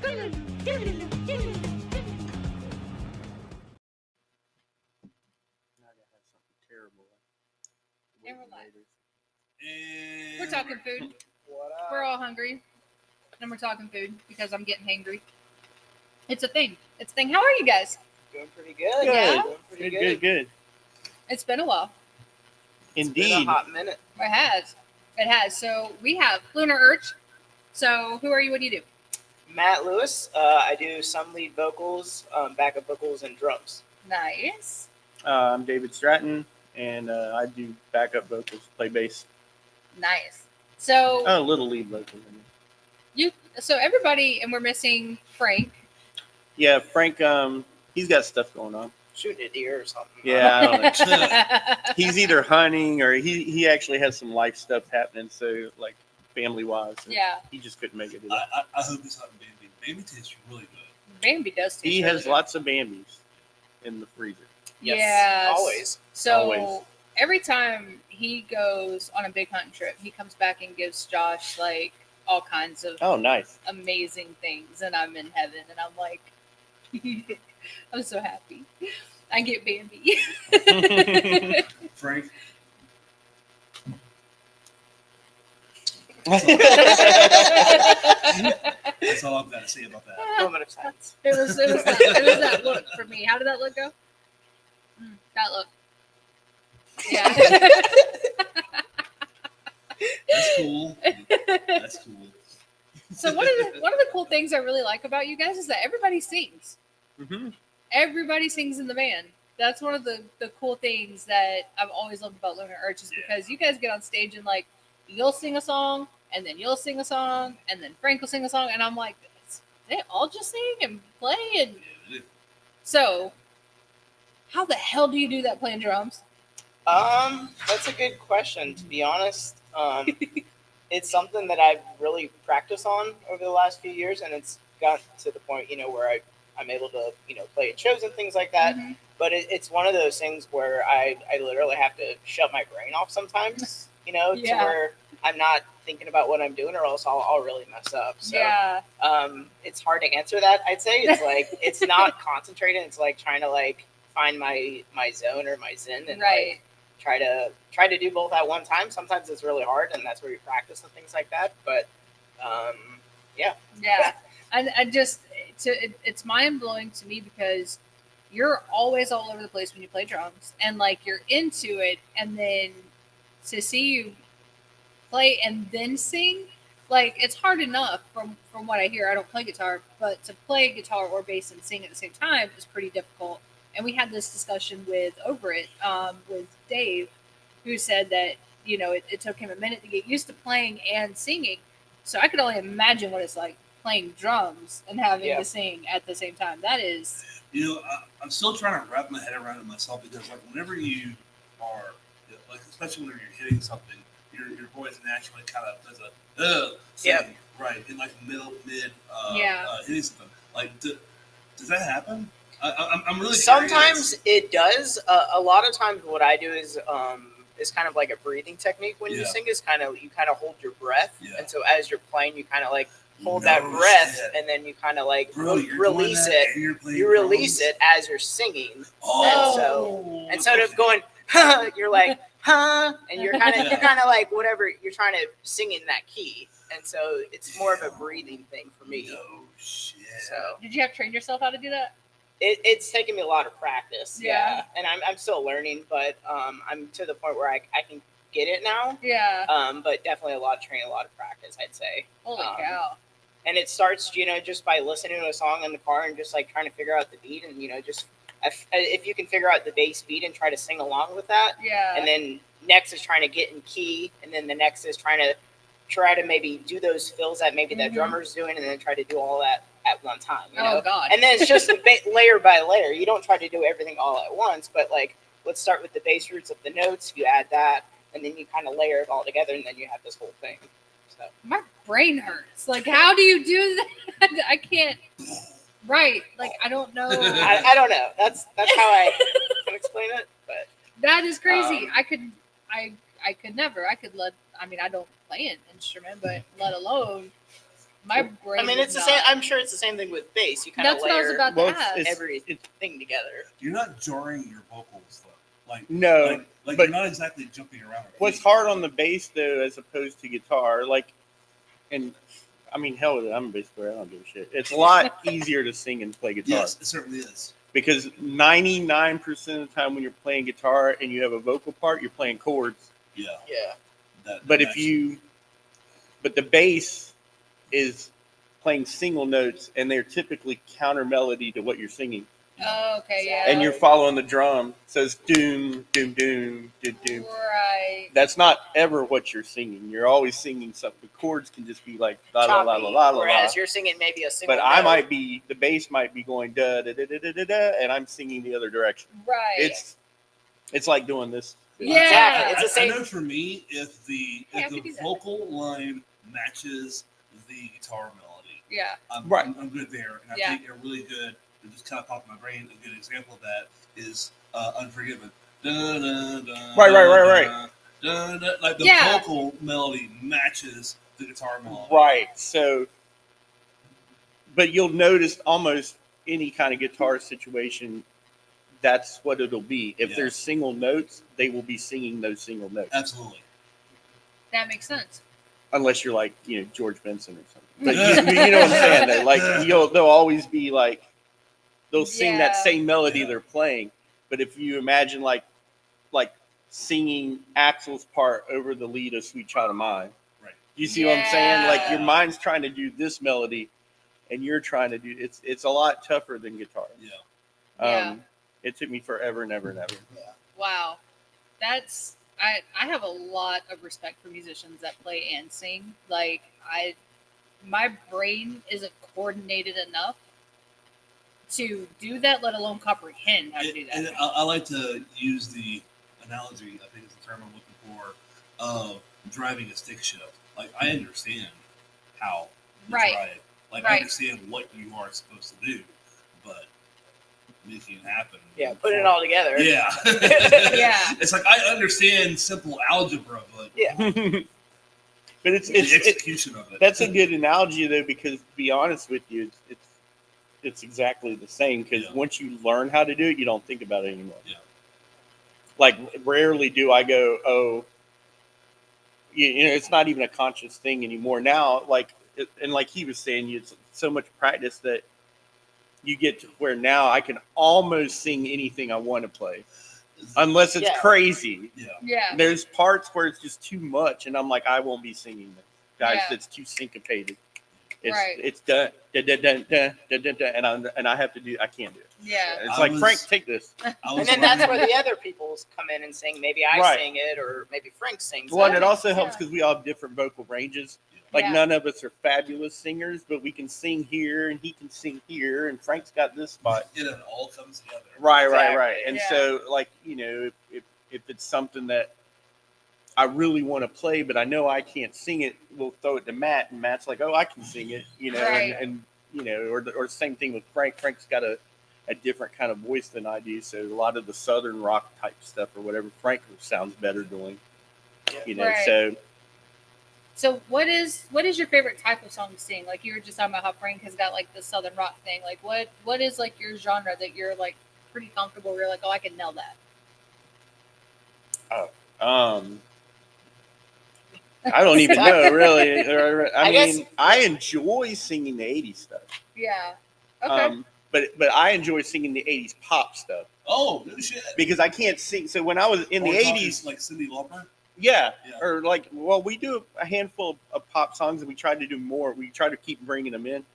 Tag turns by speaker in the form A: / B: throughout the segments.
A: Terrible.
B: And we're live.
C: And
B: We're talking food.
A: What up?
B: We're all hungry. And we're talking food because I'm getting hangry. It's a thing. It's a thing. How are you guys?
A: Doing pretty good.
B: Yeah?
A: Doing pretty
C: good.
B: It's been a while.
A: It's been
C: Indeed.
A: a hot minute.
B: It has. It has. So we have Lunar Urge. So who are you? What do you do?
A: Matt Lewis. I do some lead vocals, backup vocals, and drums.
B: Nice.
C: I'm David Stratton, and I do backup vocals, play bass.
B: Nice. So
C: Oh, a little lead vocal.
B: so everybody, and we're missing Frank.
C: Yeah, Frank. He's got stuff going on.
A: Shooting a deer or something.
C: Yeah, I don't know. He's either hunting or he actually has some life stuff happening. So like family wise,
B: Yeah.
C: he just couldn't make it. Today.
D: I hope he's hunting Bambi. Bambi tastes really good.
B: Bambi does taste
C: He
B: really
C: has
B: good.
C: lots of Bambis in the freezer.
A: Yes.
B: Yes.
A: Always.
B: So
C: Always.
B: every time he goes on a big hunting trip, he comes back and gives Josh like all kinds of
C: Oh, nice.
B: amazing things, and I'm in heaven, and I'm like, I'm so happy. I get Bambi.
D: Frank, that's all I've got to say about that.
A: Moment of silence.
B: It was that look for me. How did that look go? That look. Yeah.
D: That's cool. That's cool.
B: So one of the cool things I really like about you guys is that everybody sings.
C: Mm-hmm.
B: Everybody sings in the band. That's one of the cool things that I've always loved about Lunar Urge is because you guys get on stage and like you'll sing a song and then you'll sing a song and then Frank will sing a song and I'm like, they all just sing and play and so how the hell do you do that playing drums?
A: That's a good question. To be honest, it's something that I've really practiced on over the last few years, and it's gotten to the point, where I'm able to, play at shows and things like that.
B: Mhm.
A: But it's one of those things where I literally have to shut my brain off sometimes, to
B: Yeah.
A: where I'm not thinking about what I'm doing, or else I'll really mess up. So,
B: Yeah.
A: it's hard to answer that. I'd say it's like it's not concentrated. It's like trying to like find my zone or my zen, and
B: Right.
A: like try to do both at one time. Sometimes it's really hard, and that's where you practice and things like that. But yeah.
B: Yeah, and it's mind blowing to me because you're always all over the place when you play drums, and like you're into it, and then to see you play and then sing, like it's hard enough from what I hear. I don't play guitar, but to play guitar or bass and sing at the same time is pretty difficult. And we had this discussion with with Dave, who said that it took him a minute to get used to playing and singing. So I could only imagine what it's like playing drums and having to sing at the same time. That is,
D: I'm still trying to wrap my head around it myself because, like, whenever you are, like, especially whenever you're hitting something, your voice naturally kind of does a thing, right, in like mid hitting something. Like, does that happen? I'm really
A: Sometimes
D: curious.
A: it does. A lot of times, what I do is kind of like a breathing technique when you sing. Is you kind of hold your breath, and so as you're playing, you kind of like hold that breath, and then you kind of like release it. You release it as you're singing, and so instead of going, you're like, and you're kind of like whatever you're trying to sing in that key, and so it's more of a breathing thing for me.
D: No shit.
A: So
B: did you have to train yourself how to do that?
A: it's taken me a lot of practice, and I'm still learning, but I'm to the point where I can get it now.
B: Yeah.
A: But definitely a lot of training, a lot of practice, I'd say.
B: Holy cow.
A: And it starts, just by listening to a song in the car and just like trying to figure out the beat, and just if you can figure out the bass beat and try to sing along with that.
B: Yeah.
A: And then next is trying to get in key, and then the next is try to maybe do those fills that maybe that drummer's doing, and then try to do all that at one time.
B: Oh God.
A: And then it's just layer by layer. You don't try to do everything all at once, but like let's start with the bass roots of the notes. You add that, and then you kind of layer it all together, and then you have this whole thing. So
B: my brain hurts. Like, how do you do that? I can't. Right. Like, I don't know.
A: I don't know. That's how I can explain it. But
B: that is crazy. I could never. I don't play an instrument, but let alone My brain.
A: I mean, it's the same. I'm sure it's the same thing with bass. You kind of
B: That's what I was
A: layer
B: about to ask.
A: everything together.
D: You're not jarring your vocals though. Like
C: No,
D: like
C: but
D: you're not exactly jumping around.
C: what's hard on the bass though, as opposed to guitar, like, and I mean, hell with it, I'm a bass player. I don't give a shit. It's a lot easier to sing and play guitar.
D: Yes, it certainly is.
C: Because 99% of the time when you're playing guitar and you have a vocal part, you're playing chords.
D: Yeah.
A: Yeah.
C: But the bass is playing single notes, and they're typically counter melody to what you're singing.
B: Oh, okay, yeah.
C: And you're following the drum. So it's doom, doom, doom, doom, doom.
B: Right.
C: That's not ever what you're singing. You're always singing something. The chords can just be like la la la la la la.
A: Whereas you're singing maybe a single
C: But
A: note.
C: the bass might be going da da da da da da da, and I'm singing the other direction.
B: Right.
C: It's like doing this.
B: Yeah.
A: Exactly. It's the same.
D: I know for me, if the vocal line matches the guitar melody,
B: Yeah.
D: I'm good there. And I
B: Yeah.
D: think a really good, it just kind of popped in my brain, a good example of that is Unforgiven.
C: Right.
D: Like the vocal melody matches the guitar melody.
C: Right. So, but you'll notice almost any kind of guitar situation, that's what it'll be. If there's single notes, they will be singing those single notes.
D: Absolutely.
B: That makes sense.
C: Unless you're like, George Benson or something. But you know what I'm saying? Though? Like they'll always be like, they'll sing that same melody they're playing. But if you imagine like singing Axl's part over the lead of Sweet Child of Mine,
D: right?
C: You see what I'm saying? Like your mind's trying to do this melody, and you're trying to do it's a lot tougher than guitar.
B: Yeah.
C: It took me forever and ever and ever.
A: Yeah.
B: Wow. That's I have a lot of respect for musicians that play and sing. Like my brain isn't coordinated enough to do that, let alone comprehend how to do that.
D: And I like to use the analogy, I think is the term I'm looking for, of driving a stick shift. Like, I understand how to drive. Like, I understand what you are supposed to do, but making it happen.
A: Yeah, putting it all together.
D: Yeah.
B: Yeah.
D: It's like, I understand simple algebra, but
C: but it's
D: the execution of it.
C: That's a good analogy, though, because to be honest with you, it's exactly the same. Because once you learn how to do it, you don't think about it anymore.
D: Yeah.
C: Like, rarely do I go, oh, it's not even a conscious thing anymore. Now, like he was saying, it's so much practice that you get to where now I can almost sing anything I want to play, unless it's crazy.
B: Yeah.
C: There's parts where it's just too much, and I'm like, I won't be singing this, guys. It's too syncopated. It's dun dun dun dun dun dun dun, and I have to do. I can't do it.
B: Yeah.
C: It's like, Frank, take this.
A: And then that's where the other people come in and sing. Maybe I sing it, or maybe Frank sings.
C: Well, and it also helps because we all have different vocal ranges. Like, none of us are fabulous singers, but we can sing here, and he can sing here, and Frank's got this spot.
D: It all comes together.
C: Right. And so, like, if it's something that I really want to play, but I know I can't sing it, we'll throw it to Matt, and Matt's like, oh, I can sing it, and or same thing with Frank. Frank's got a different kind of voice than I do, so a lot of the Southern rock type stuff or whatever, Frank sounds better doing,
B: So what is your favorite type of song to sing? Like, you were just talking about how Frank has got like the Southern rock thing. Like, what is like your genre that you're like pretty comfortable where you're like, oh, I can nail that?
C: I don't even know, really. I mean, I enjoy singing the 80s stuff.
B: Yeah. Okay.
C: But I enjoy singing the 80s pop stuff.
D: Oh, no shit.
C: Because I can't sing. So when I was in the 80s.
D: Like Cyndi Lauper?
C: Yeah. Or like, well, we do a handful of pop songs, and we try to do more. We try to keep bringing them in.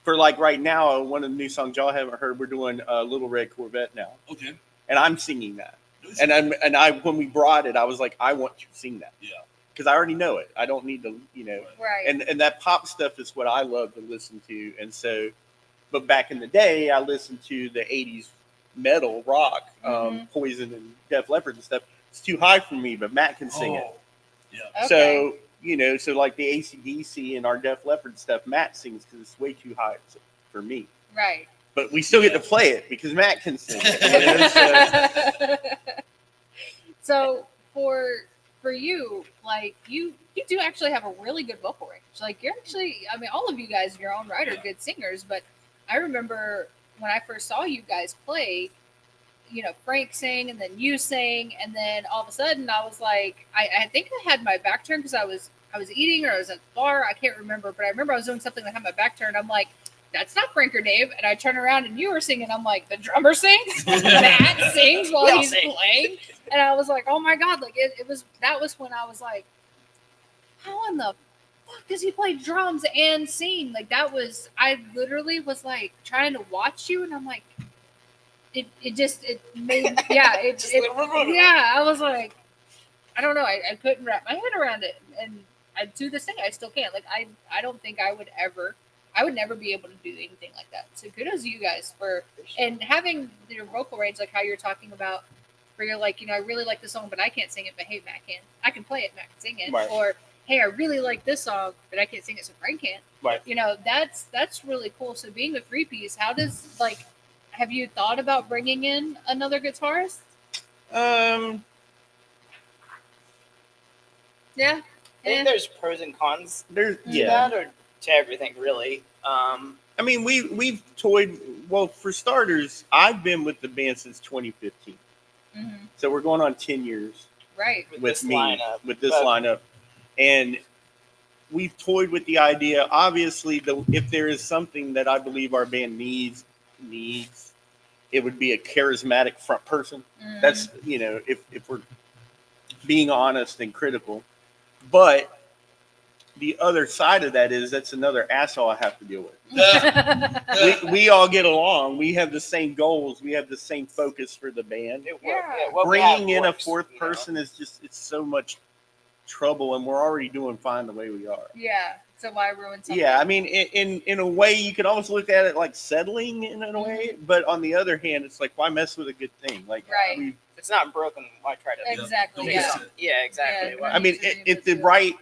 C: For like right now, one of the new songs y'all haven't heard, we're doing Little Red Corvette now.
D: Okay. And
C: I'm singing that. And I when we brought it, I was like, I want to sing that.
D: Yeah.
C: Because I already know it. I don't need to,
B: Right.
C: And that pop stuff is what I love to listen to. And so, but back in the day, I listened to the 80s metal rock, Poison and Def Leppard and stuff. It's too high for me, but Matt can sing it.
D: Yeah.
B: Okay.
C: So, so like the AC/DC and our Def Leppard stuff, Matt sings because it's way too high for me.
B: Right.
C: But we still get to play it because Matt can sing it.
B: So for for you, like you do actually have a really good vocal range. Like you're actually, I mean, all of you guys in your own right are good singers. But I remember when I first saw you guys play, you know, Frank sang and then you sang, and then all of a sudden I was like, I think I had my back turned because I was eating or I was at the bar. I can't remember, but I remember I was doing something that had my back turned. I'm like, that's not Frank or Dave. And I turn around and you were singing. I'm like, the drummer sings, Matt sings while he's playing. And I was like, oh my God. Like that was when I was like, how in the fuck does he play drums and sing? Like I literally was like trying to watch you and I'm like, it made, I was like, I don't know. I couldn't wrap my head around it. And to this day, I still can't. Like, I don't think I would never be able to do anything like that. So kudos to you guys and having your vocal range, like how you're talking about, where you're like, you know, I really like the song, but I can't sing it, but hey, Matt can. I can play it, Matt can sing it. Right. Or, hey, I really like this song, but I can't sing it, so Frank can't.
C: Right.
B: You know, that's really cool. So being a three-piece, how does, like, have you thought about bringing in another guitarist? Yeah.
A: I think there's pros and cons to that, or to everything, really.
C: I mean, we've toyed. Well, for starters, I've been with the band since 2015, so we're going on 10 years.
B: Right.
C: With this lineup, and we've toyed with the idea. Obviously, if there is something that I believe our band needs, it would be a charismatic front person. That's, you know, if we're being honest and critical. But the other side of that is that's another asshole I have to deal with. we all get along. We have the same goals. We have the same focus for the band. Bringing in a fourth person is just, it's so much trouble, and we're already doing fine the way we are.
B: Yeah. So why ruin something?
C: Yeah, I mean, in a way, you could almost look at it like settling in a way, but on the other hand, it's like, why mess with a good thing? Like,
B: right.
A: It's not broken. Why try to
B: exactly?
A: Yeah, exactly.
B: Yeah,
C: I mean, if the right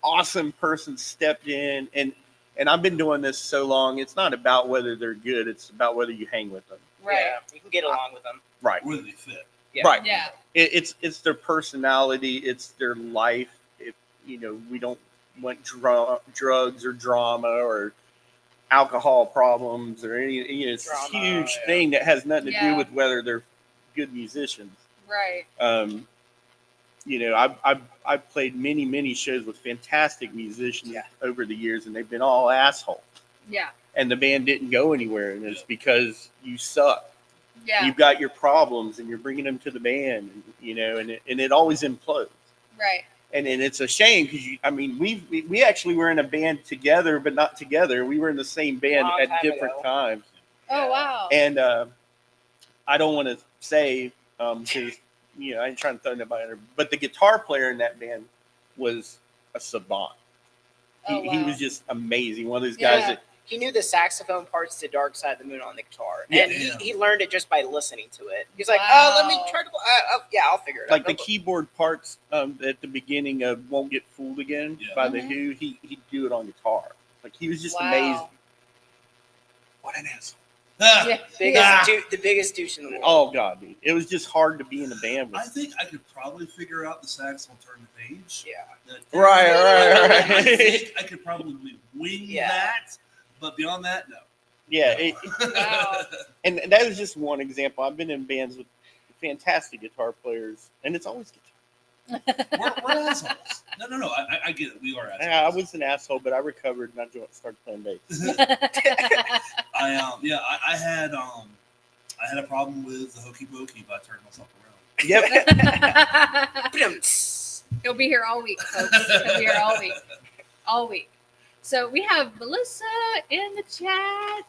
C: awesome person stepped in, and I've been doing this so long, it's not about whether they're good; it's about whether you hang with them.
B: Right.
A: Yeah, you can get along with them.
C: Right.
D: Whether they fit.
A: Yeah.
C: Right.
B: Yeah.
C: It's their personality. It's their life. If you know, we don't want drugs or drama or alcohol problems or any. You know, it's a huge thing that has nothing to do with whether they're good musicians.
B: Right.
C: You know, I've played many shows with fantastic musicians over the years, and they've been all assholes.
B: Yeah.
C: And the band didn't go anywhere, and it's because you suck.
B: Yeah.
C: You've got your problems, and you're bringing them to the band, and, you know, and it always implodes.
B: Right.
C: And it's a shame because I mean, we actually were in a band together, but not together. We were in the same band at different times.
B: Oh wow!
C: And I don't want to say because you know I ain't trying to throw nobody under, but the guitar player in that band was a savant. He was just amazing. One of those guys that
A: he knew the saxophone parts to Dark Side of the Moon on the guitar, and he learned it just by listening to it. He's like, "Oh, let me try to. I'll figure it out."
C: Like the keyboard parts at the beginning of "Won't Get Fooled Again" by the Who, he'd do it on guitar. Like he was just amazing. What an asshole!
A: The biggest douche in the world.
C: Oh god, dude! It was just hard to be in a band with.
D: I think I could probably figure out the sax will turn the page.
A: Yeah.
C: Right.
D: I think I could probably wing that. But beyond that, no.
C: Yeah. And that was just one example. I've been in bands with fantastic guitar players, and it's always guitar.
D: We're assholes. No. I get it. We are assholes.
C: Yeah, I was an asshole, but I recovered and I started playing bass.
D: I had a problem with the Hokey Pokey by turning myself around.
C: Yep.
B: He'll be here all week, folks. He'll be here all week. So we have Melissa in the chat.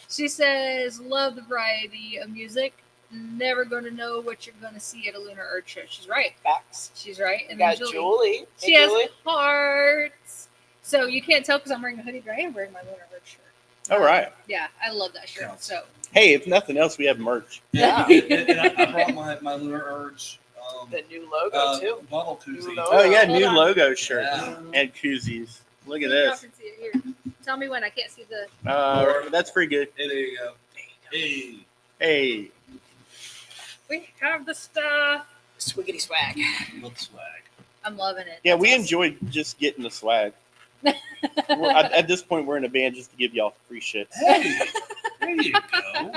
B: She says, love the variety of music. Never going to know what you're going to see at a Lunar Urge show. She's right.
A: Facts.
B: She's right. And
A: then Julie.
B: She has hearts. So you can't tell because I'm wearing a hoodie, but I am wearing my Lunar Urge shirt.
C: All right.
B: Yeah, I love that shirt. So
C: hey, if nothing else, we have merch.
D: Yeah. and I brought my Lunar Urge.
A: The new logo, too.
D: Bottle koozie.
C: Oh, yeah, new logo shirt. And koozies. Look at this.
B: Here. Tell me when. I can't see the...
C: that's pretty good.
D: Hey, there you go.
C: Hey.
B: We have the stuff.
A: Swiggity swag.
D: Love swag.
B: I'm loving it.
C: Yeah,
B: That's
C: we
B: awesome.
C: enjoy just getting the swag. At this point, we're in a band just to give y'all free shit.
D: Hey, there you go.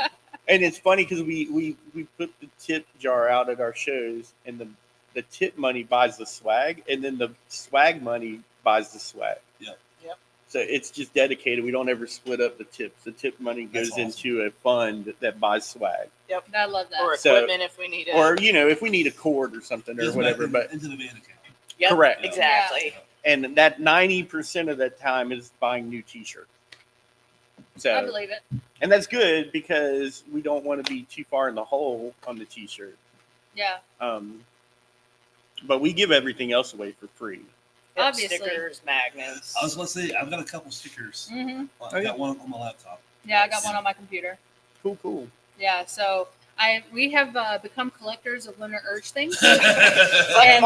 C: And it's funny because we put the tip jar out at our shows, and the tip money buys the swag, and then the swag money buys the swag.
D: Yep.
C: So it's just dedicated. We don't ever split up the tips. The tip money goes into a fund that buys swag.
A: Yep.
B: I love that.
A: Or equipment if we need it.
C: Or if we need a cord or something or whatever. But
D: into the band account.
A: Yep,
C: correct.
A: Exactly.
C: And that 90% of that time is buying new T-shirts. So
B: I believe it.
C: And that's good because we don't want to be too far in the hole on the T-shirt.
B: Yeah.
C: But we give everything else away for free.
A: Yep,
B: Obviously.
A: Stickers, magnets.
D: I was going to say, I've got a couple stickers.
B: Mm-hmm.
D: I got one on my laptop.
B: Yeah, I got one on my computer.
C: Cool.
B: Yeah, so we have become collectors of Lunar Urge things.
A: Like
B: And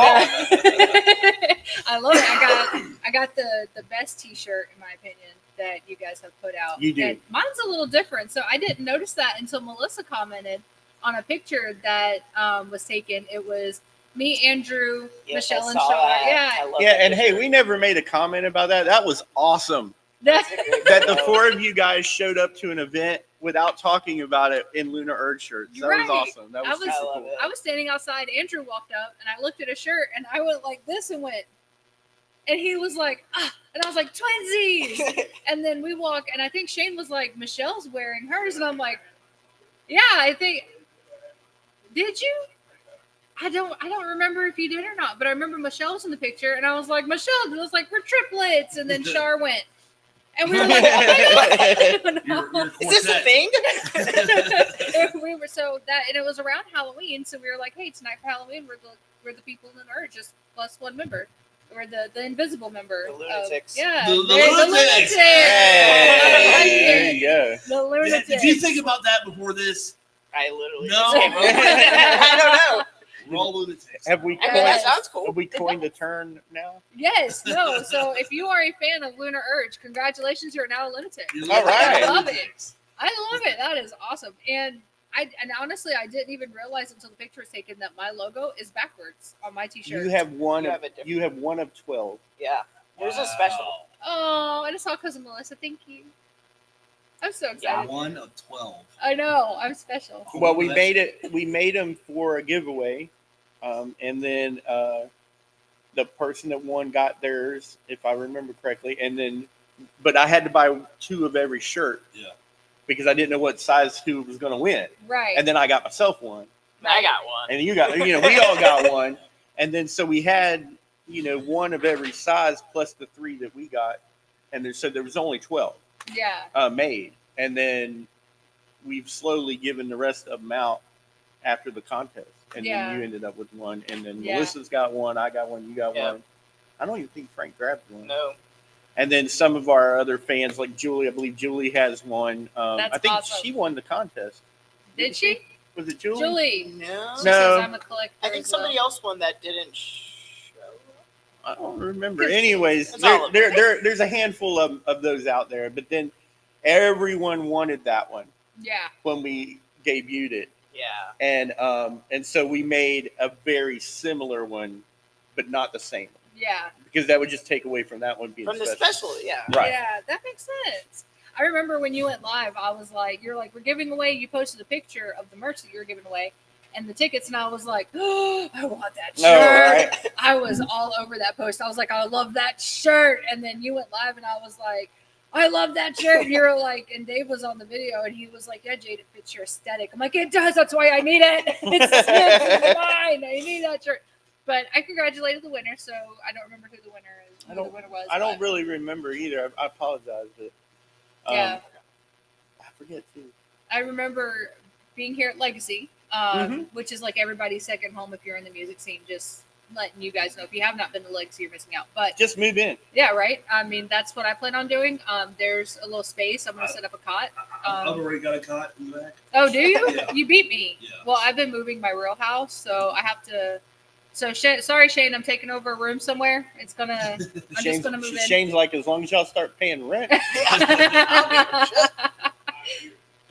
B: I love it. I got the best T-shirt in my opinion that you guys have put out.
C: You do.
B: And mine's a little different, so I didn't notice that until Melissa commented on a picture that was taken. It was me, Andrew,
A: Yes,
B: Michelle,
A: I
B: and
A: saw
B: Shaw.
A: that.
B: Yeah,
A: I love
C: Yeah,
A: that
C: and hey,
A: picture.
C: we never made a comment about that. That was awesome.
B: That's
C: That the four of you guys showed up to an event without talking about it in Lunar Urge shirts. That
B: Right.
C: was awesome. That was
B: I
C: super
A: love
C: cool.
A: it.
B: I was standing outside. Andrew walked up, and I looked at a shirt, and I went like this and went, and he was like, and I was like, twinsies. And then we walk, and I think Shane was like, Michelle's wearing hers, and I'm like, yeah, I think. Did you? I don't remember if you did or not, but I remember Michelle was in the picture, and I was like, Michelle, and it was like, we're triplets, and then Char went, and we were like, I don't know.
D: You're
A: Is this a thing?
B: We were and it was around Halloween, so we were like, hey, tonight for Halloween, we're the people in the Urge, just plus one member. We're the invisible member.
A: The lunatics.
B: Yeah.
D: The
B: lunatics.
D: lunatics.
C: There you go.
B: The lunatics.
D: Did you think about that before this?
A: I literally
D: No.
A: just came up with it. I don't know.
D: We're all lunatics.
C: Have we
A: I mean, that
C: coined,
A: sounds cool.
C: have we coined the term now?
B: Yes. No. So if you are a fan of Lunar Urge, congratulations, you're now a lunatic.
D: You're
C: All right.
B: I love it.
D: lunatics.
B: I love it. That is awesome. And honestly, I didn't even realize until the picture was taken that my logo is backwards on my T-shirt.
C: You have one.
A: You
C: Of,
A: have a different-
C: you have one of 12.
A: Yeah. Yours is special.
B: Oh, and it's all because of Melissa. Thank you. I'm so excited.
D: 1 of 12.
B: I know. I'm special.
D: Oh,
C: Well, we
D: that's-
C: made it. We made them for a giveaway, and then the person that won got theirs, if I remember correctly. And then, but I had to buy 2 of every shirt.
D: Yeah.
C: Because I didn't know what size who was going to win,
B: Right.
C: and then I got myself one,
A: I got one.
C: and you got, we all got one, and then so we had, one of every size plus the 3 that we got, and so there was only 12
B: Yeah.
C: made, and then we've slowly given the rest of them out after the contest, and
B: Yeah.
C: then you ended up with one, and then
B: Yeah.
C: Melissa's got one, I got one, you got
A: Yeah.
C: one. I don't even think Frank grabbed one.
A: No.
C: And then some of our other fans, like Julie, I believe Julie has one.
B: That's
C: I think
B: awesome.
C: she won the contest.
B: Did she?
C: Was it Julie?
B: Julie.
A: No.
B: She
C: No.
B: says I'm a collector.
A: I think
B: as well.
A: somebody else won that didn't show up.
C: I don't remember. Anyways,
A: That's all of
C: there's a handful of those out there, but then everyone wanted that one
B: Yeah.
C: when we debuted it,
A: Yeah.
C: and so we made a very similar one, but not the same one,
B: Yeah.
C: because that would just take away from that one being
A: From the
C: special.
A: special, yeah.
C: Right.
B: Yeah, that makes sense. I remember when you went live, I was like, you're like, we're giving away, you posted a picture of the merch that you were giving away and the tickets, and I was like, oh, I want that shirt.
C: No, right?
B: I was all over that post. I was like, I love that shirt. And then you went live and I was like, I love that shirt. And you were like, and Dave was on the video and he was like, yeah, Jade, it fits your aesthetic. I'm like, it does. That's why I need it. It's mine. I need that shirt. But I congratulated the winner, so I don't remember who the winner is.
C: I
B: Who the winner was.
C: I don't
B: but-
C: really remember either. I apologize, but
B: Yeah.
C: I forget too.
B: I remember being here at Legacy,
C: Mhm.
B: which is like everybody's second home if you're in the music scene. Just letting you guys know, if you have not been to Legacy, you're missing out. But
C: Just move in.
B: yeah, right. I mean, that's what I plan on doing. There's a little space. I'm gonna set up a cot.
D: I've already got a cot in the back.
B: Oh, do you?
D: Yeah.
B: You beat me.
D: Yeah.
B: Well, I've been moving my real house, so I have to. So sorry, Shane, I'm taking over a room somewhere. It's gonna. I'm just gonna move in.
C: Shane's like, as long as y'all start paying rent.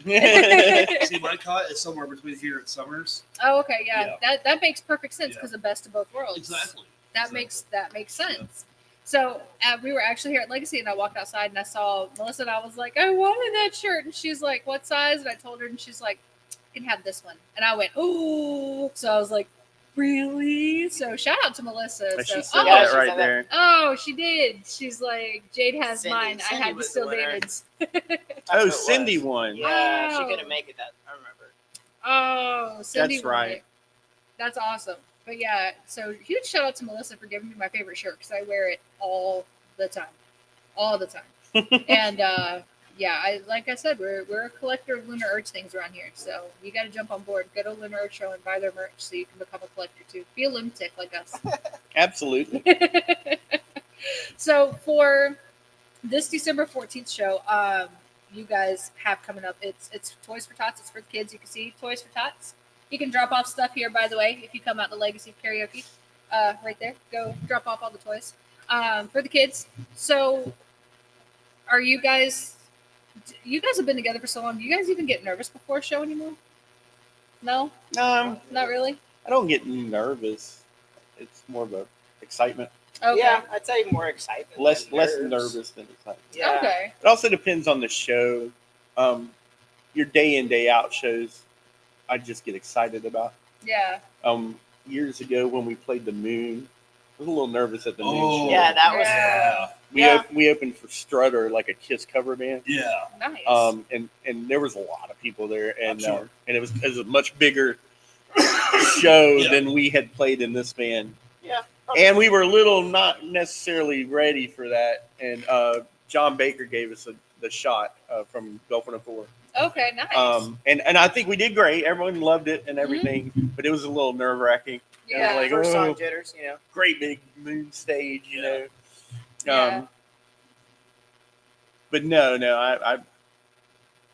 D: See, my cot is somewhere between here and Summers.
B: Oh, okay, yeah.
D: Yeah.
B: That makes perfect sense
D: Yeah.
B: because the best of both worlds.
D: Exactly.
B: That makes sense. So we were actually here at Legacy, and I walked outside and I saw Melissa, and I was like, I wanted that shirt, and she's like, what size? And I told her, and she's like, you can have this one. And I went, oh. So I was like, really? So shout out to Melissa.
C: She
B: So,
C: said that right there.
B: Oh, she did. She's like, Jade has
A: Cindy-
B: mine. I
A: Cindy
B: had to
A: was
B: steal
A: the winner.
B: David's.
C: Oh, Cindy won.
A: Yeah, she
B: Wow.
A: couldn't make it. That I remember.
B: Oh, Cindy
C: That's
B: won
C: right.
B: it. That's awesome. But yeah, so huge shout out to Melissa for giving me my favorite shirt because I wear it all the time. And yeah, like I said, we're a collector of Lunar Urge things around here. So you got to jump on board. Go to Lunar Urge show and buy their merch so you can become a collector too. Be a lunatic like us.
C: Absolutely.
B: So for this December 14th show, you guys have coming up. It's Toys for Tots. It's for the kids. You can see Toys for Tots. You can drop off stuff here, by the way, if you come out to Legacy Karaoke. Right there. Go drop off all the toys for the kids. So are you guys have been together for so long. Do you guys even get nervous before a show anymore? No? Not really?
C: I don't get nervous. It's more of a excitement.
B: Okay.
A: Yeah, I'd say more excitement.
C: Less
A: than
C: nervous than excitement.
A: Yeah.
B: Okay.
C: It also depends on the show. Your day in, day out shows, I just get excited about.
B: Yeah.
C: Years ago when we played the Moon, I was a little nervous at the Moon show.
A: Yeah, that was.
B: Yeah.
C: We opened for Strutter, like a Kiss cover band.
D: Yeah.
B: Nice.
C: And there was a lot of people there, and
D: Sure.
C: and it was a much bigger show
D: Yeah.
C: than we had played in this band.
A: Yeah.
C: And we were a little not necessarily ready for that. And John Baker gave us the shot from Girlfriend of Four.
B: Okay, nice.
C: And I think we did great. Everyone loved it and everything, but it was a little nerve wracking.
B: Yeah.
C: like,
A: First
C: oh,
A: song jitters, you know.
C: Great big moon stage, you know.
B: Yeah.
C: But no, I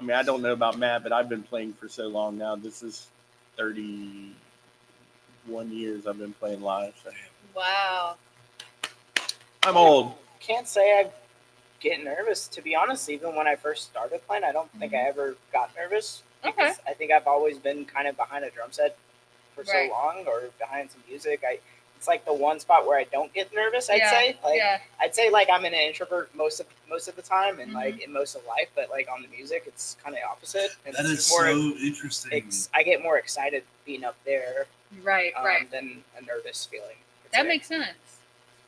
C: mean, I don't know about Matt, but I've been playing for so long now. This is 31 years I've been playing live. So
B: Wow.
C: I'm old.
A: Can't say I get nervous. To be honest, even when I first started playing, I don't think I ever got nervous.
B: Okay.
A: Because I think I've always been kind of behind a drum set for
B: Right.
A: so long, or behind some music. It's like the one spot where I don't get nervous. I'd
B: Yeah.
A: say,
B: Yeah.
A: I'd say like I'm an introvert most of the time, and
B: Mhm.
A: like in most of life. But like on the music, it's kind of opposite. And
D: That
A: it's
D: is so interesting.
A: I get more excited being up there
B: Right. Right.
A: than a nervous feeling. I'd
B: That
A: say.
B: makes sense.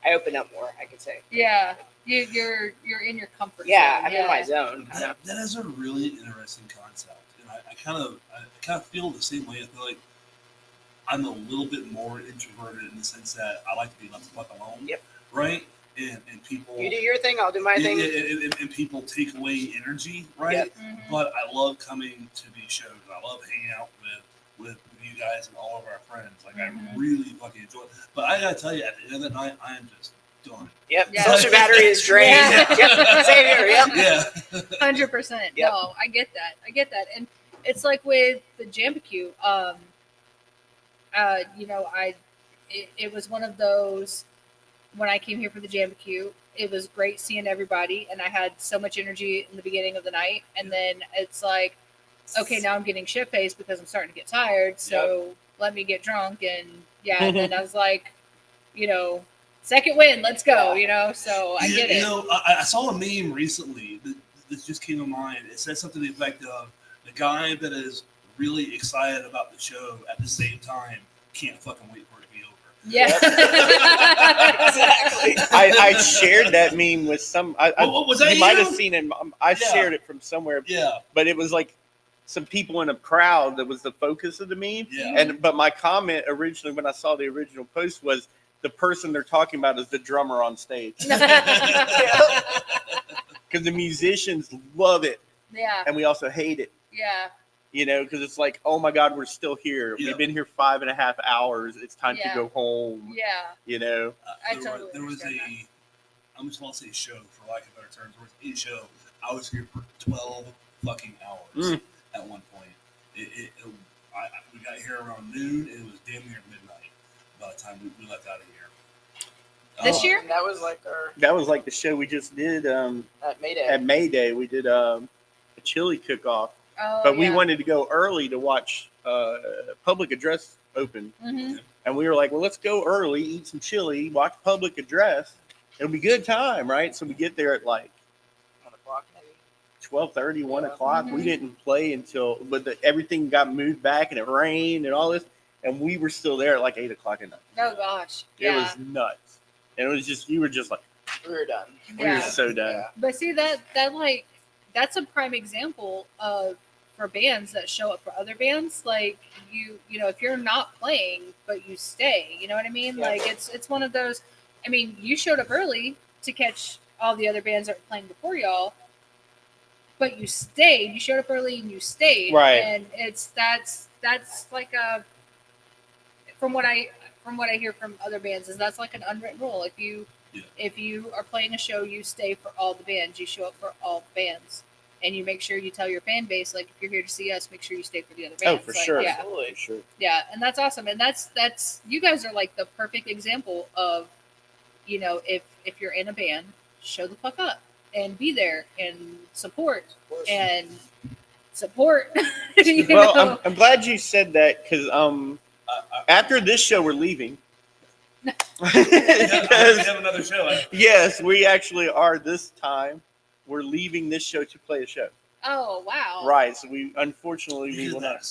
A: I open up more. I could say.
B: Yeah. You're in your comfort
A: Yeah,
B: zone.
A: I'm in my zone. Kind of.
D: That is a really interesting concept, and I kind of feel the same way. I feel like I'm a little bit more introverted in the sense that I like to be left the fuck alone.
A: Yep.
D: Right. And people.
A: You do your thing. I'll do my thing.
D: And people take away energy, right?
A: Yep.
B: Mhm.
D: But I love coming to these shows. I love hanging out with you guys and all of our friends. Like
B: Mhm.
D: I really fucking enjoy it. But I gotta tell you, at the end of the night, I am just done.
A: Yep.
B: Yeah.
A: Social battery is drained.
B: Yeah.
A: Yep. Same here. Yep.
D: Yeah.
B: 100%.
A: Yep.
B: No, I get that. And it's like with the Jambacue, it was one of those when I came here for the Jambacue, it was great seeing everybody, and I had so much energy in the beginning of the night, and then it's like, okay, now I'm getting shit faced because I'm starting to get tired, so let me get drunk, and and then I was like, second win, let's go, so I get it.
D: I saw a meme recently that just came to mind. It said something to the effect of the guy that is really excited about the show at the same time can't fucking wait for it to be over.
B: Yeah.
A: Exactly.
C: I shared that meme with some.
D: Was that
C: you might
D: you?
C: have seen it. I
D: Yeah.
C: shared it from somewhere.
D: Yeah.
C: But it was like some people in a crowd that was the focus of the meme.
D: Yeah.
C: But my comment originally when I saw the original post was the person they're talking about is the drummer on stage because the musicians love it
B: Yeah.
C: and we also hate it.
B: Yeah.
C: Because it's like, oh my God, we're still here.
D: Yeah.
C: We've been here 5.5 hours. It's time
B: Yeah.
C: to go home.
B: Yeah. I totally
D: there was
B: understand
D: I'm just going to say show, for lack of better terms. There was a show. I was here for 12 fucking hours at one point. We got here around noon, and it was damn near midnight by the time we left out of here.
B: This year?
A: And that was like
C: That was like the show we just did
A: at Mayday.
C: at May Day. We did a chili cook-off.
B: Oh,
C: But we
B: yeah.
C: wanted to go early to watch Public Address open.
B: Mm-hmm.
C: And we were like, well, let's go early, eat some chili, watch public address. It'll be good time, right? So we get there at like
A: 1 o'clock maybe.
C: 12:30, 1
A: Yeah.
C: o'clock.
B: Mm-hmm.
C: We didn't play until, but everything got moved back and it rained and all this. And we were still there at like 8 o'clock at night.
B: Oh gosh,
C: It
B: yeah.
C: was nuts. And it was just, you were just like,
A: We were done.
C: we were
B: Yeah.
C: so done.
A: Yeah.
B: But see that like that's a prime example of for bands that show up for other bands. Like you know, if you're not playing but you stay, you know what I mean?
A: Yeah.
B: Like it's one of those. I mean, you showed up early to catch all the other bands that were playing before y'all, but you stayed. You showed up early and you stayed,
C: Right.
B: And that's like a from what I hear from other bands is that's like an unwritten rule. If you are playing a show, you stay for all the bands. You show up for all the bands, and you make sure you tell your fan base, like, if you're here to see us, make sure you stay for the other bands.
C: Oh, for
B: Like,
C: sure.
B: Yeah,
A: Absolutely.
C: For sure.
B: yeah, and that's awesome. And that's you guys are like the perfect example of, you know, if you're in a band, show the fuck up and be there and support and support. you
C: Well,
B: know?
C: I'm glad you said that because after this show, we're leaving.
D: We
C: Because,
D: have another show.
C: yes, we actually are this time. We're leaving this show to play a show.
B: Oh wow!
C: Right. So unfortunately, we will not.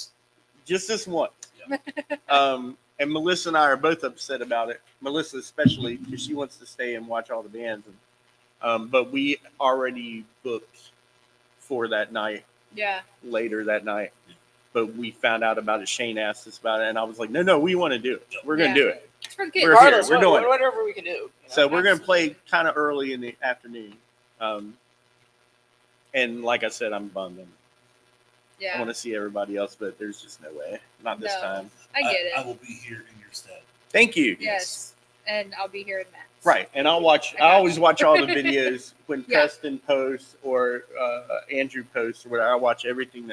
C: Just this one. And Melissa and I are both upset about it. Melissa especially because she wants to stay and watch all the bands. But we already booked for that night,
B: Yeah.
C: later that night. But we found out about it. Shane asked us about it, and I was like, no, we want to do it. We're going to do it.
B: It's for the kids.
C: We're
A: Regardless,
C: here. We're doing it.
A: whatever we can do. You know?
C: So we're going to
B: Absolutely.
C: play kind of early in the afternoon. And like I said, I'm bummed. I
B: Yeah.
C: want to see everybody else, but there's just no way. Not this
B: No.
C: time.
B: I get it.
D: I will be here in your stead.
C: Thank you.
B: Yes. And I'll be here in Matt's.
C: Right, and I'll watch.
B: I
C: I always watch all the
B: you.
C: videos when
B: Yeah.
C: Preston posts or Andrew posts or whatever. I watch everything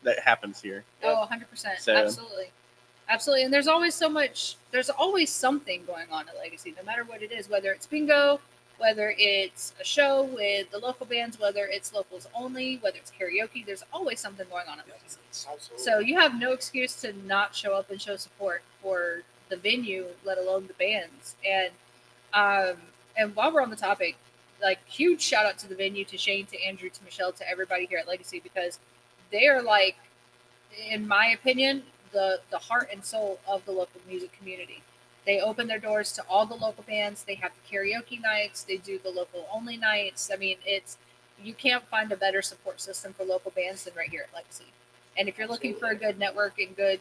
C: that happens here.
B: Oh, 100%.
C: So-
B: Absolutely. Absolutely. And there's always there's always something going on at Legacy, no matter what it is, whether it's bingo, whether it's a show with the local bands, whether it's locals only, whether it's karaoke, there's always something going on at Legacy.
A: Absolutely.
B: So you have no excuse to not show up and show support for the venue, let alone the bands. And while we're on the topic, like, huge shout out to the venue, to Shane, to Andrew, to Michelle, to everybody here at Legacy, because they are, like, in my opinion, the heart and soul of the local music community. They open their doors to all the local bands. They have the karaoke nights. They do the local only nights. I mean, you can't find a better support system for local bands than right here at Legacy. And if you're looking for a good network and good,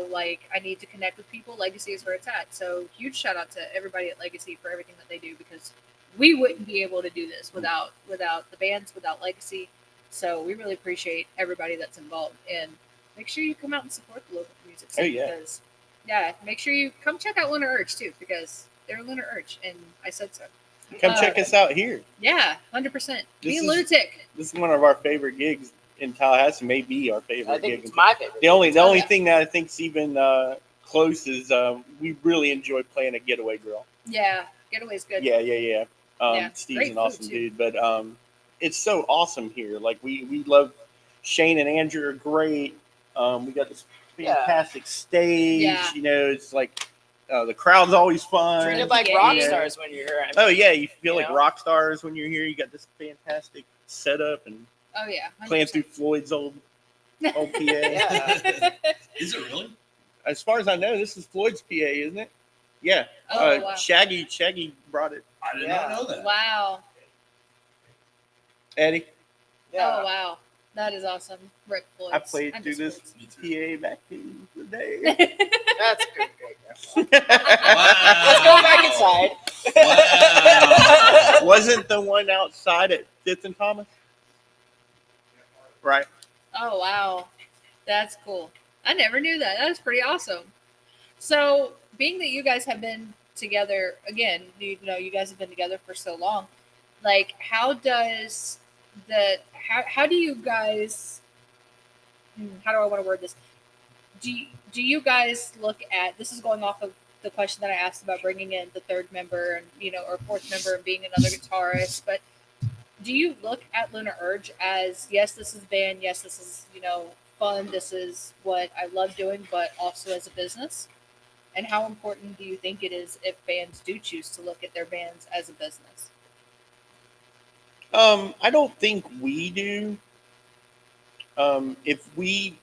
B: like, I need to connect with people, Legacy is where it's at. So huge shout out to everybody at Legacy for everything that they do, because we wouldn't be able to do this without the bands, without Legacy. So we really appreciate everybody that's involved. And make sure you come out and support the local music scene.
C: Oh, yeah.
B: Because, make sure you come check out Lunar Urge too, because they're Lunar Urge, and I said so.
C: Come check us out here.
B: Yeah, 100%. Be
C: This
B: a
C: is-
B: lunatic.
C: This is one of our favorite gigs in Tallahassee. Maybe our favorite
A: I think
C: gig.
A: it's my favorite.
C: The only
B: yeah.
C: thing that I think's even close is we really enjoy playing at Getaway Grill.
B: Yeah, Getaway's good.
C: Yeah.
B: Yeah,
C: Steve's
B: great
C: an
B: food,
C: awesome
B: too.
C: dude, but it's so awesome here. Like we love Shane and Andrew are great. We got this fantastic stage.
B: Yeah.
C: It's like the crowd's always fun.
A: Treated like
B: Yeah.
A: rock
B: Yeah.
A: stars when you're here. I mean,
C: Oh yeah, you feel
A: You
C: like
A: know?
C: rock stars when you're here. You got this fantastic setup and
B: Oh yeah. 100%.
C: playing through Floyd's old PA.
A: Yeah.
D: Is it really?
C: As far as I know, this is Floyd's PA, isn't it? Yeah.
B: Oh, wow.
C: Shaggy brought it.
D: I did
A: Yeah.
D: not know that.
B: Wow.
C: Eddie,
A: Yeah.
B: Oh wow. That is awesome. Rick Floyd.
C: I played through this
D: Me too.
C: PA back in the day.
A: That's good.
D: Wow.
A: Let's go back inside.
D: Wow.
C: Wasn't the one outside at 5th and Thomas? Right.
B: Oh wow. That's cool. I never knew that. That is pretty awesome. So, being that you guys have been together again, you guys have been together for so long, like, how do you guys, how do I want to word this? Do you guys look at, this is going off of the question that I asked about bringing in the third member and, or fourth member and being another guitarist, but do you look at Lunar Urge as, yes, this is band, yes, this is, fun. This is what I love doing, but also as a business. And how important do you think it is if bands do choose to look at their bands as a business?
C: I don't think we do. If we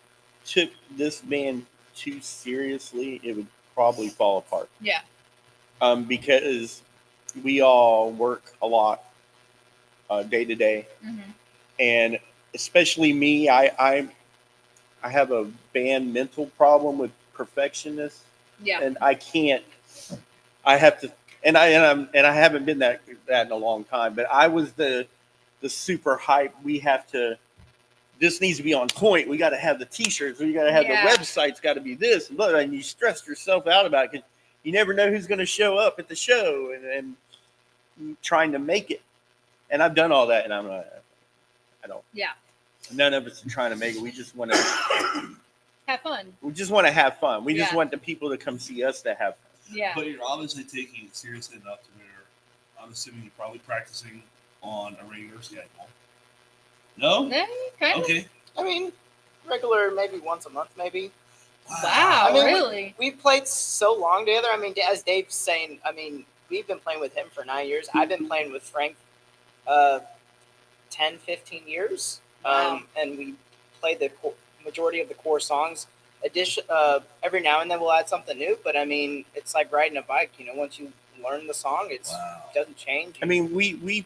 C: took this band too seriously, it would probably fall apart.
B: Yeah.
C: Because we all work a lot day to day, and especially me, I have a band mental problem with perfectionists.
B: Yeah.
C: And I can't. I have to, and I haven't been that in a long time. But I was the super hype. We have to. This needs to be on point. We got to have the T-shirts. We got to have the website's got to be this, and you stressed yourself out about it because you never know who's going to show up at the show, and trying to make it. And I've done all that, and I don't.
B: Yeah.
C: None of us are trying to make it. We just want to
B: have fun.
C: We just want to have fun. We just want the people to come see us to have fun.
B: Yeah.
D: But you're obviously taking it seriously enough to where I'm assuming you're probably practicing on a regular schedule. No?
B: Yeah,
D: okay.
A: I mean, regular, maybe once a month, maybe.
B: Wow,
A: I mean,
B: really?
A: We played so long together. I mean, as Dave's saying, I mean, we've been playing with him for 9 years. I've been playing with Frank 10, 15 years.
B: Wow.
A: And we played the majority of the core songs. Every now and then we'll add something new, but I mean, it's like riding a bike. You know, once you learn the song, it doesn't change.
C: I mean, we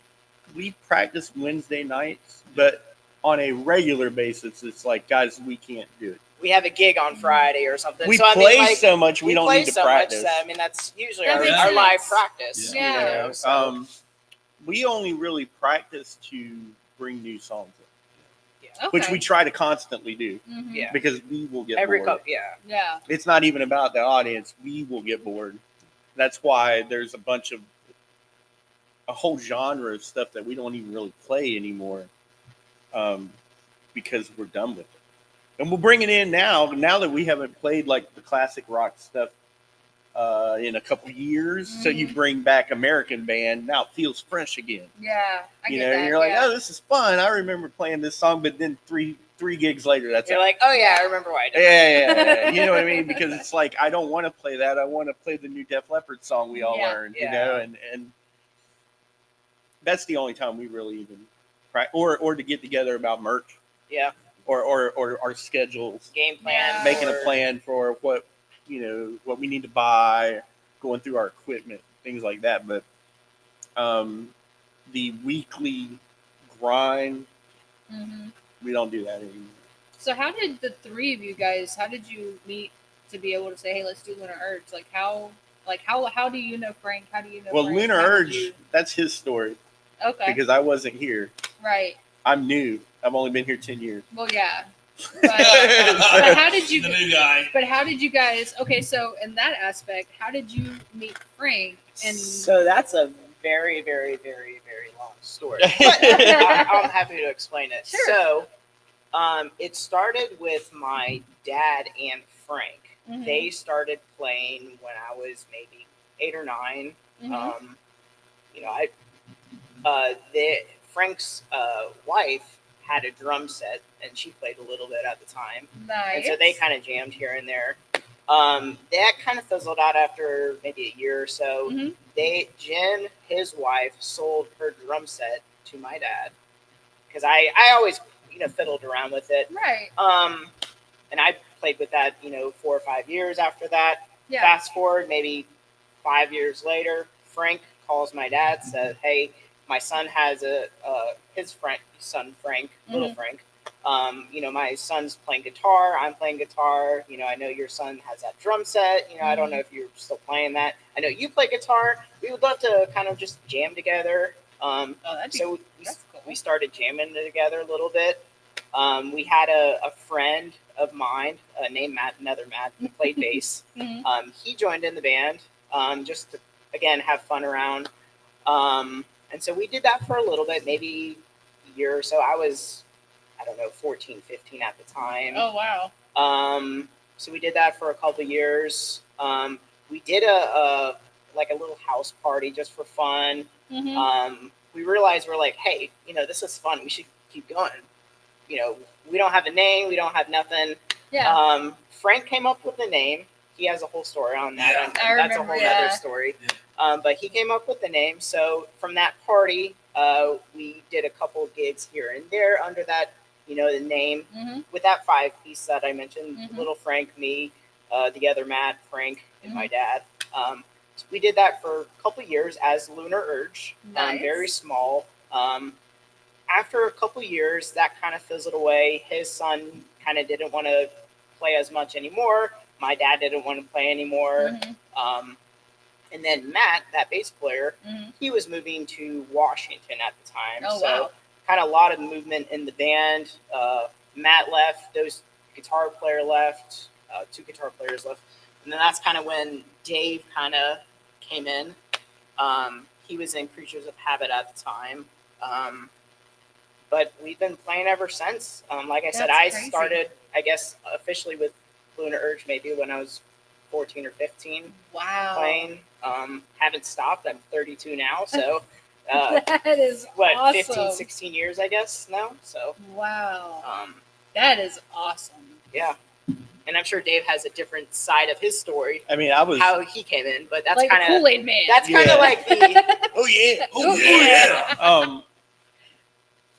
C: practice Wednesday nights, but on a regular basis, it's like, guys, we can't do it.
A: We have a gig on Friday or something.
C: We play so much, we don't need to practice.
A: I mean, that's usually our
B: sense.
A: live practice.
B: Yeah.
A: You know, so.
C: We only really practice to bring new songs in.
B: Okay.
C: Which we try to constantly do.
A: Yeah.
C: Because we will get
A: every
C: bored.
B: Yeah.
C: It's not even about the audience. We will get bored. That's why there's a whole genre of stuff that we don't even really play anymore, because we're done with it. And we'll bring it in now that we haven't played like the classic rock stuff in a couple years. So you bring back American band, now it feels fresh again.
B: Yeah,
C: you're like, oh, this is fun. I remember playing this song, but then three gigs later,
A: you're like, oh yeah, I remember why I did.
C: Yeah. You know what I mean? Because it's like, I don't want to play that. I want to play the new Def Leppard song we all learned. You know, and that's the only time we really even or to get together about merch.
A: Yeah.
C: Or our schedules.
A: Game plan.
C: Making a plan for what we need to buy, going through our equipment, things like that. But the weekly grind, we don't do that anymore.
B: So how did the three of you guys, how did you meet to be able to say, hey, let's do Lunar Urge? How do you know Frank? How do you know
C: Well,
B: Frank?
C: Lunar Urge, that's his story.
B: Okay.
C: Because I wasn't here.
B: Right.
C: I'm new. I've only been here 10 years.
B: Well, yeah. But how did you?
D: The new guy.
B: But how did you guys? Okay, so in that aspect, how did you meet Frank? And
A: so that's a very, very, very, very long story. But I'm happy to explain it.
B: Sure.
A: So, it started with my dad and Frank. They started playing when I was maybe 8 or 9. Frank's wife had a drum set, and she played a little bit at the time.
B: Nice.
A: And so they kind of jammed here and there. That kind of fizzled out after maybe a year or so. Jen, his wife, sold her drum set to my dad because I always fiddled around with it.
B: Right.
A: And I played with that 4 or 5 years after that.
B: Yeah.
A: Fast forward maybe 5 years later, Frank calls my dad, says, "Hey, my son has his son Frank, little Frank. My son's playing guitar. I'm playing guitar. I know your son has that drum set. I don't know if you're still playing that. I know you play guitar. We would love to kind of just jam together."
B: That's cool.
A: We started jamming together a little bit. We had a friend of mine named Matt, another Matt, who played bass. He joined in the band just to, again, have fun around. And so we did that for a little bit, maybe a year or so. I was, 14, 15 at the time.
B: Oh, wow.
A: So we did that for a couple of years. We did a little house party just for fun. We realized we're like, hey, this is fun. We should keep going. we don't have a name, we don't have nothing.
B: Yeah.
A: Frank came up with the name. He has a whole story on that.
D: Yeah.
A: And
B: I
A: that's
B: remember,
A: a whole other story.
D: Yeah.
A: But he came up with the name. So from that party, we did a couple of gigs here and there under that, the name with that 5-piece that I mentioned. Little Frank, me, the other Matt, Frank, and my dad. So we did that for a couple of years as Lunar Urge.
B: Nice.
A: Very small. After a couple of years, that kind of fizzled away. His son kind of didn't want to play as much anymore. My dad didn't want to play anymore. And then Matt, that bass player, he was moving to Washington at the time.
B: Oh,
A: so
B: wow.
A: kind of a lot of movement in the band. Matt left. Those guitar player left. 2 guitar players left. And then that's kind of when Dave kind of came in. He was in Creatures of Habit at the time. But we've been playing ever since. Like I said, I started, I guess, officially with Lunar Urge maybe when I was 14 or 15.
B: Wow.
A: Playing. Haven't stopped. I'm 32 now. So
B: that is awesome.
A: 15, 16 years, I guess, now. So
B: wow. That is awesome.
A: Yeah. And I'm sure Dave has a different side of his story.
C: I mean,
A: how he came in, but that's
B: like
A: kind of
B: Kool-Aid Man.
A: That's kind of like the
C: oh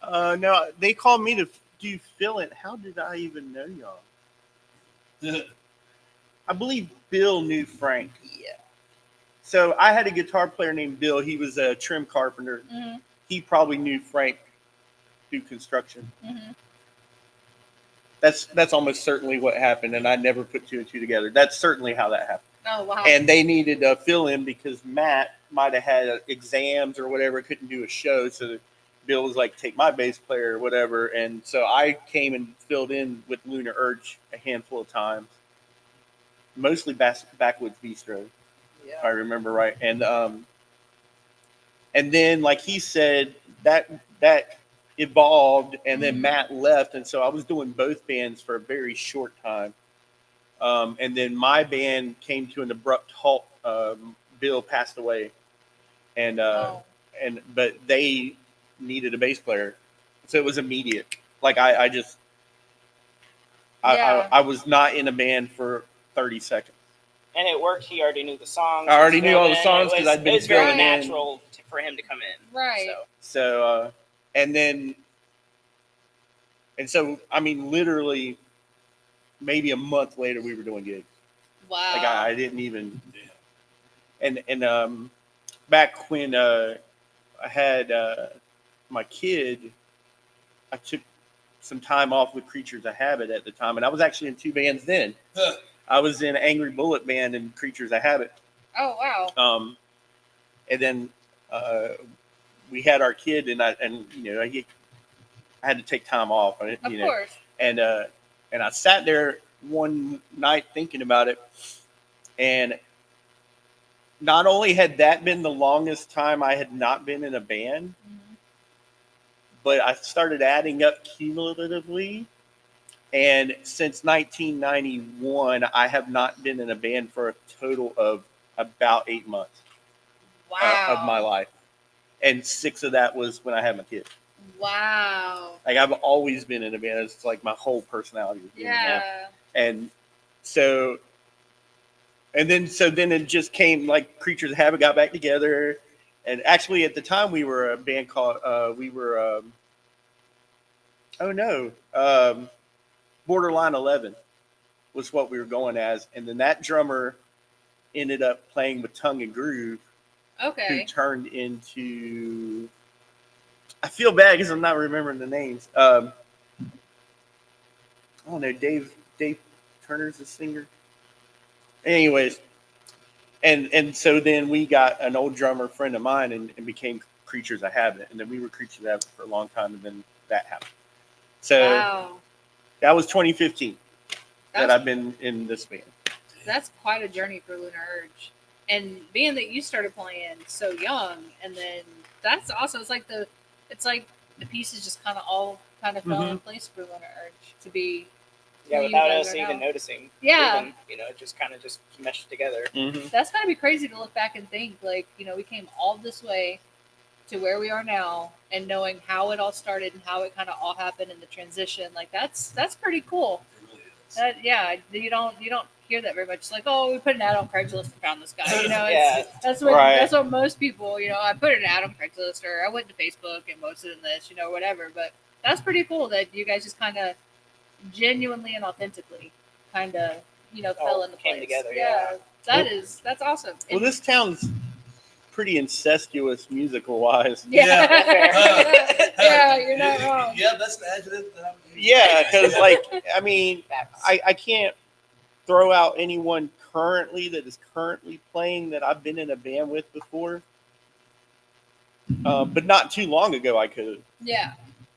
C: yeah, no, they called me to do fill in. How did I even know y'all? I believe Bill knew Frank.
A: Yeah.
C: So I had a guitar player named Bill. He was a trim carpenter. He probably knew Frank through construction. That's almost certainly what happened, and I never put 2 and 2 together. That's certainly how that happened.
B: Oh, wow.
C: And they needed a fill-in because Matt might have had exams or whatever, couldn't do a show, so Bill was like, take my bass player or whatever. And so I came and filled in with Lunar Urge a handful of times, mostly Backwoods Bistro, if I remember right. And then, like he said, that evolved, and then Matt left, and so I was doing both bands for a very short time. And then my band came to an abrupt halt. Bill passed away, and but they needed a bass player, so it was immediate. Like I was not in a band for 30 seconds.
A: And it worked. He already knew the songs.
C: I already knew all the songs because I'd been filling in.
A: It was very natural for him to come in.
B: Right.
C: So I mean, literally, maybe a month later, we were doing gigs.
B: Wow.
C: Like I didn't even. And back when I had my kid, I took some time off with Creatures of Habit at the time, and I was actually in 2 bands then. I was in Angry Bullet Band and Creatures of Habit.
B: Oh, wow.
C: And then we had our kid, and I had to take time off.
B: Of course.
C: And I sat there one night thinking about it, and not only had that been the longest time I had not been in a band, but I started adding up cumulatively. And since 1991, I have not been in a band for a total of about 8 months of my life. And 6 of that was when I had my kid.
B: Wow.
C: Like I've always been in a band. It's like my whole personality.
B: Yeah.
C: And so then it just came like Creatures of Habit got back together. And actually at the time we were a band called, Borderline 11 was what we were going as. And then that drummer ended up playing with Tongue and Groove.
B: Okay.
C: Who turned into, I feel bad because I'm not remembering the names. I don't know, Dave Turner's the singer. Anyways, and so then we got an old drummer friend of mine and became Creatures of Habit. And then we were Creatures of Habit for a long time, and then that happened. So that was 2015 that I've been in this band. That's
B: quite a journey for Lunar Urge. And being that you started playing so young, and then that's awesome. It's like the pieces just kind of all fell in place for Lunar Urge to be.
A: Yeah, without us even noticing.
B: Yeah.
A: It just kind of just meshed together.
B: That's gotta be crazy to look back and think, like, we came all this way to where we are now, and knowing how it all started and how it kind of all happened in the transition, like that's pretty cool.
D: It really is.
B: Yeah, you don't hear that very much. It's like, oh, we put an ad on Craigslist and found this guy. You know,
A: Yeah.
B: that's what
C: Right.
B: that's what most people. You know, I put an ad on Craigslist or I went to Facebook and posted in this. You know, whatever. But that's pretty cool that you guys just kind of genuinely and authentically kind of fell into
A: came
B: place.
A: together.
B: Yeah, that's awesome.
C: Well, this town's pretty incestuous musical wise.
B: Yeah,
A: Yeah.
B: yeah, you're not wrong.
D: Yeah, that's the adjective.
C: Yeah, because I mean, I can't throw out anyone currently that is currently playing that I've been in a band with before. But not too long ago, I could have.
B: Yeah.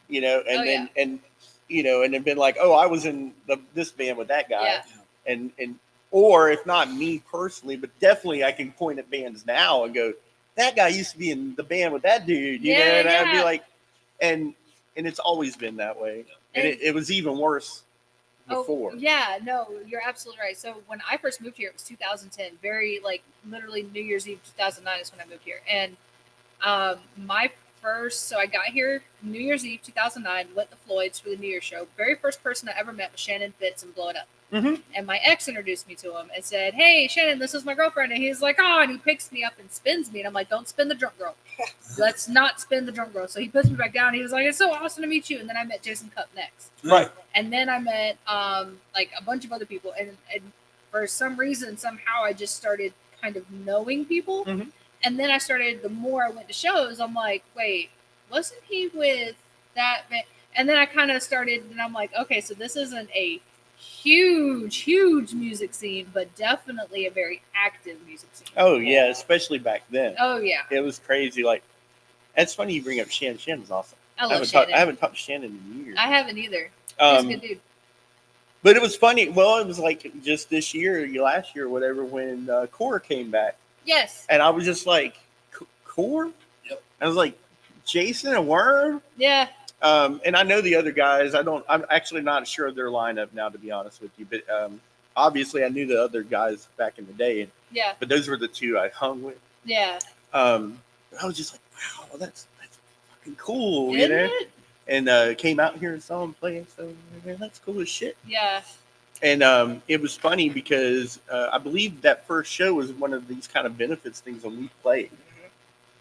C: You know, and
B: Oh,
C: then and then been like, oh, I was in this band with that guy,
B: Yeah.
C: and or if not me personally, but definitely I can point at bands now and go, that guy used to be in the band with that dude, you know, and I'd be like, and it's always been that way, and it was even worse before.
B: Oh, yeah, no, you're absolutely right. So when I first moved here, it was 2010, very literally New Year's Eve 2009 is when I moved here, and so I got here New Year's Eve 2009, lit the Floyds for the New Year's show. Very first person I ever met was Shannon Fitz and Blow It Up.
C: Mm-hmm.
B: And my ex introduced me to him and said, hey, Shannon, this is my girlfriend. And he's like, oh, and he picks me up and spins me. And I'm like, don't spin the drunk girl. Let's not spin the drunk girl. So he puts me back down. He was like, it's so awesome to meet you. And then I met Jason Cupp next.
C: Right.
B: And then I met a bunch of other people. And for some reason, somehow I just started kind of knowing people.
C: Mm-hmm.
B: And then the more I went to shows, I'm like, wait, wasn't he with that band? And then I kind of started, and I'm like, okay, so this isn't a huge music scene, but definitely a very active music scene.
C: Oh yeah, especially back then.
B: Oh yeah,
C: it was crazy. Like, it's funny you bring up Shannon. Shannon's awesome.
B: I love Shannon.
C: I haven't talked to Shannon in years.
B: I haven't either. He's a good dude.
C: But it was funny. Well, it was like just this year, last year, or whatever, when Core came back.
B: Yes.
C: And I was just like, Core?
D: Yep.
C: I was like, Jason and Worm?
B: Yeah.
C: And I know the other guys. I'm actually not sure of their lineup now, to be honest with you. But obviously, I knew the other guys back in the day.
B: Yeah.
C: But those were the two I hung with.
B: Yeah.
C: I was just like, wow, that's fucking cool,
B: Isn't
C: you know?
B: it?
C: And came out here and saw him play. So, man, that's cool as shit.
B: Yeah.
C: And it was funny because I believe that first show was one of these kind of benefits things when we played.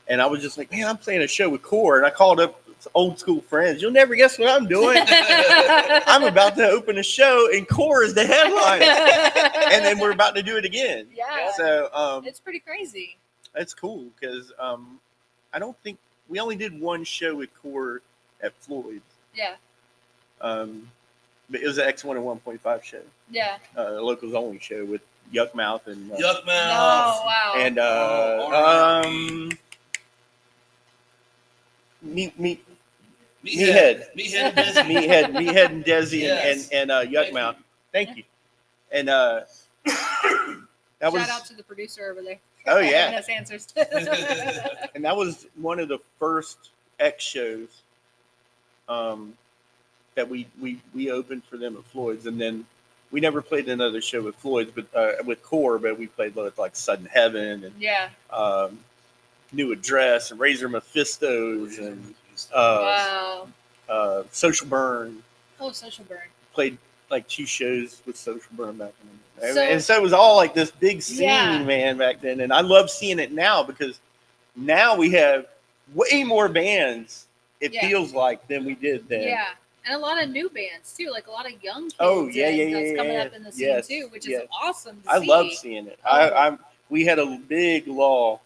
C: And I was just like, man, I'm playing a show with Core. And I called up old school friends. You'll never guess what I'm doing. I'm about to open a show and Core is the headliner. And then we're about to do it again.
B: Yeah.
C: So
B: it's pretty crazy.
C: That's cool because I don't think we only did one show with Core at Floyd's.
B: Yeah.
C: But it was an X1 and 1.5 show.
B: Yeah.
C: A locals only show with Yuckmouth and
D: Yuckmouth.
B: Oh wow.
C: and Meathead and Desi
D: Yes.
C: and Yuckmouth. Thank you. And that
B: Shout
C: was
B: out to the producer over there.
C: Oh, yeah.
B: Giving us answers.
C: and that was one of the first X shows that we opened for them at Floyd's, and then we never played another show with Floyd's, but with Core, but we played like Sudden Heaven and
B: Yeah.
C: New Address and Razor Mephistos and
B: Wow.
C: Social Burn.
B: Oh, Social Burn.
C: Played like 2 shows with Social Burn back then.
B: So-
C: and so it was all like this big scene,
B: Yeah.
C: man, back then. And I love seeing it now because now we have way more bands, it
B: Yeah.
C: feels like, than we did then.
B: Yeah. And a lot of new bands too, like a lot of young kids.
C: Oh, yeah,
B: and
C: yeah,
B: that's
C: yeah,
B: coming
C: yeah.
B: up in the scene
C: Yes,
B: too, which
C: yes.
B: is awesome to
C: I
B: see.
C: love seeing it.
B: Oh.
C: We had a big lull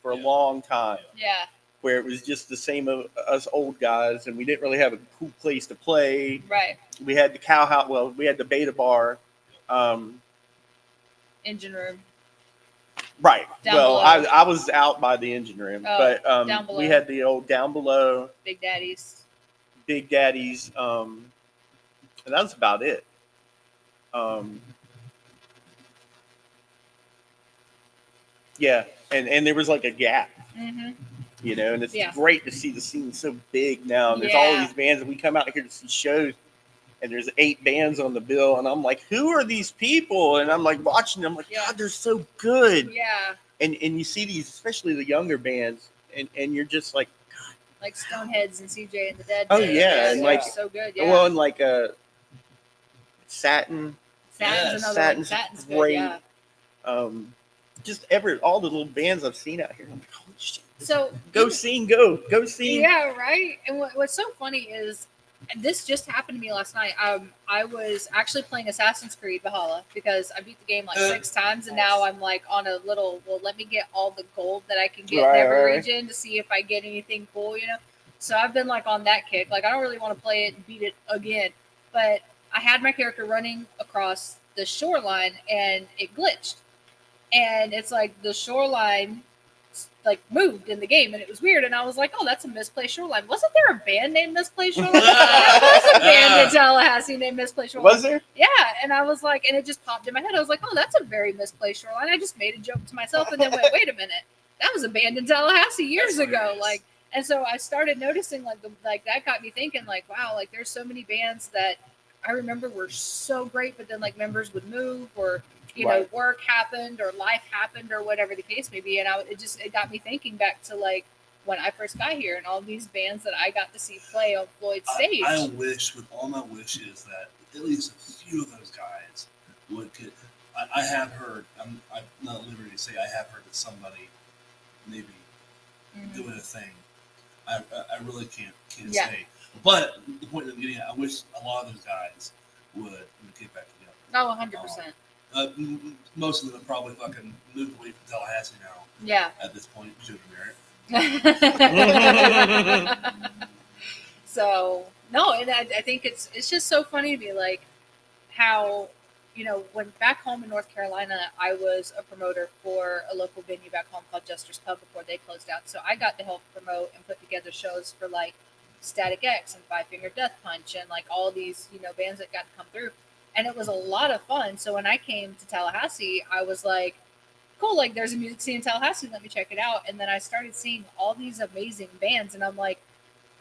C: for a
D: Yeah.
C: long time
B: Yeah.
C: where it was just the same of us old guys, and we didn't really have a cool place to play.
B: Right.
C: We had the cow house. Well, we had the Beta Bar.
B: Engine room.
C: Right.
B: Down
C: Well,
B: below.
C: I was out by the engine room,
B: Oh,
C: but
B: down below.
C: we had the old Down Below,
B: Big Daddies.
C: Big Daddies, and that was about it. Yeah, and there was like a gap,
B: Mm-hmm.
C: you know, and it's
B: Yeah.
C: great to see the scene so big now. And there's all
B: Yeah.
C: these bands, and we come out here to see shows, and there's 8 bands on the bill, and I'm like, who are these people? And I'm like watching them, like,
B: Yeah.
C: God, they're so good.
B: Yeah.
C: And you see these, especially the younger bands, and you're just like,
B: like Stoneheads and CJ and the Dead.
C: Oh, yeah, and
B: like so good. Yeah.
C: well, and like Satin.
B: Satin's another
C: Satin's
B: one. Satin's
C: great.
B: Good, yeah.
C: Just all the little bands I've seen out here. I'm like, holy shit.
B: So
C: go sing.
B: Yeah, right. And what's so funny is, and this just happened to me last night. I was actually playing Assassin's Creed Valhalla because I beat the game like 6 times, and now I'm like on a little. Well, let me get all the gold that I can get in every region to see if I get anything cool, So I've been like on that kick. Like I don't really want to play it and beat it again, but I had my character running across the shoreline and it glitched, and it's like the shoreline like moved in the game, and it was weird, and I was like, oh, that's a misplaced shoreline. Wasn't there a band named Misplaced Shoreline? There was a band in Tallahassee named Misplaced Shoreline.
C: Was there?
B: Yeah, and I was like, and it just popped in my head. I was like, oh, that's a very misplaced shoreline. I just made a joke to myself and then went, wait a minute, that was a band in Tallahassee years ago. Like, and so I started noticing like that got me thinking like, wow, like there's so many bands that I remember were so great, but then like members would move or you know, work happened or life happened or whatever the case may be. And it got me thinking back to like when I first got here and all these bands that I got to see play on Floyd's stage.
D: I wish with all my wishes that at least a few of those guys would get. I have heard, I'm not at liberty to say I have heard that somebody maybe doing a thing. I really can't say. But the point I'm getting at, I wish a lot of those guys would get back together.
B: Oh, 100%.
D: Most of them have probably fucking moved away from Tallahassee now.
B: Yeah.
D: At this point, you should
B: So no, and I think it's just so funny to me, like how when back home in North Carolina, I was a promoter for a local venue back home called Jester's Pub before they closed out. So I got to help promote and put together shows for like Static X and Five Finger Death Punch and like all these bands that got to come through. And it was a lot of fun. So when I came to Tallahassee, I was like, cool, like there's a music scene in Tallahassee, let me check it out. And then I started seeing all these amazing bands. And I'm like,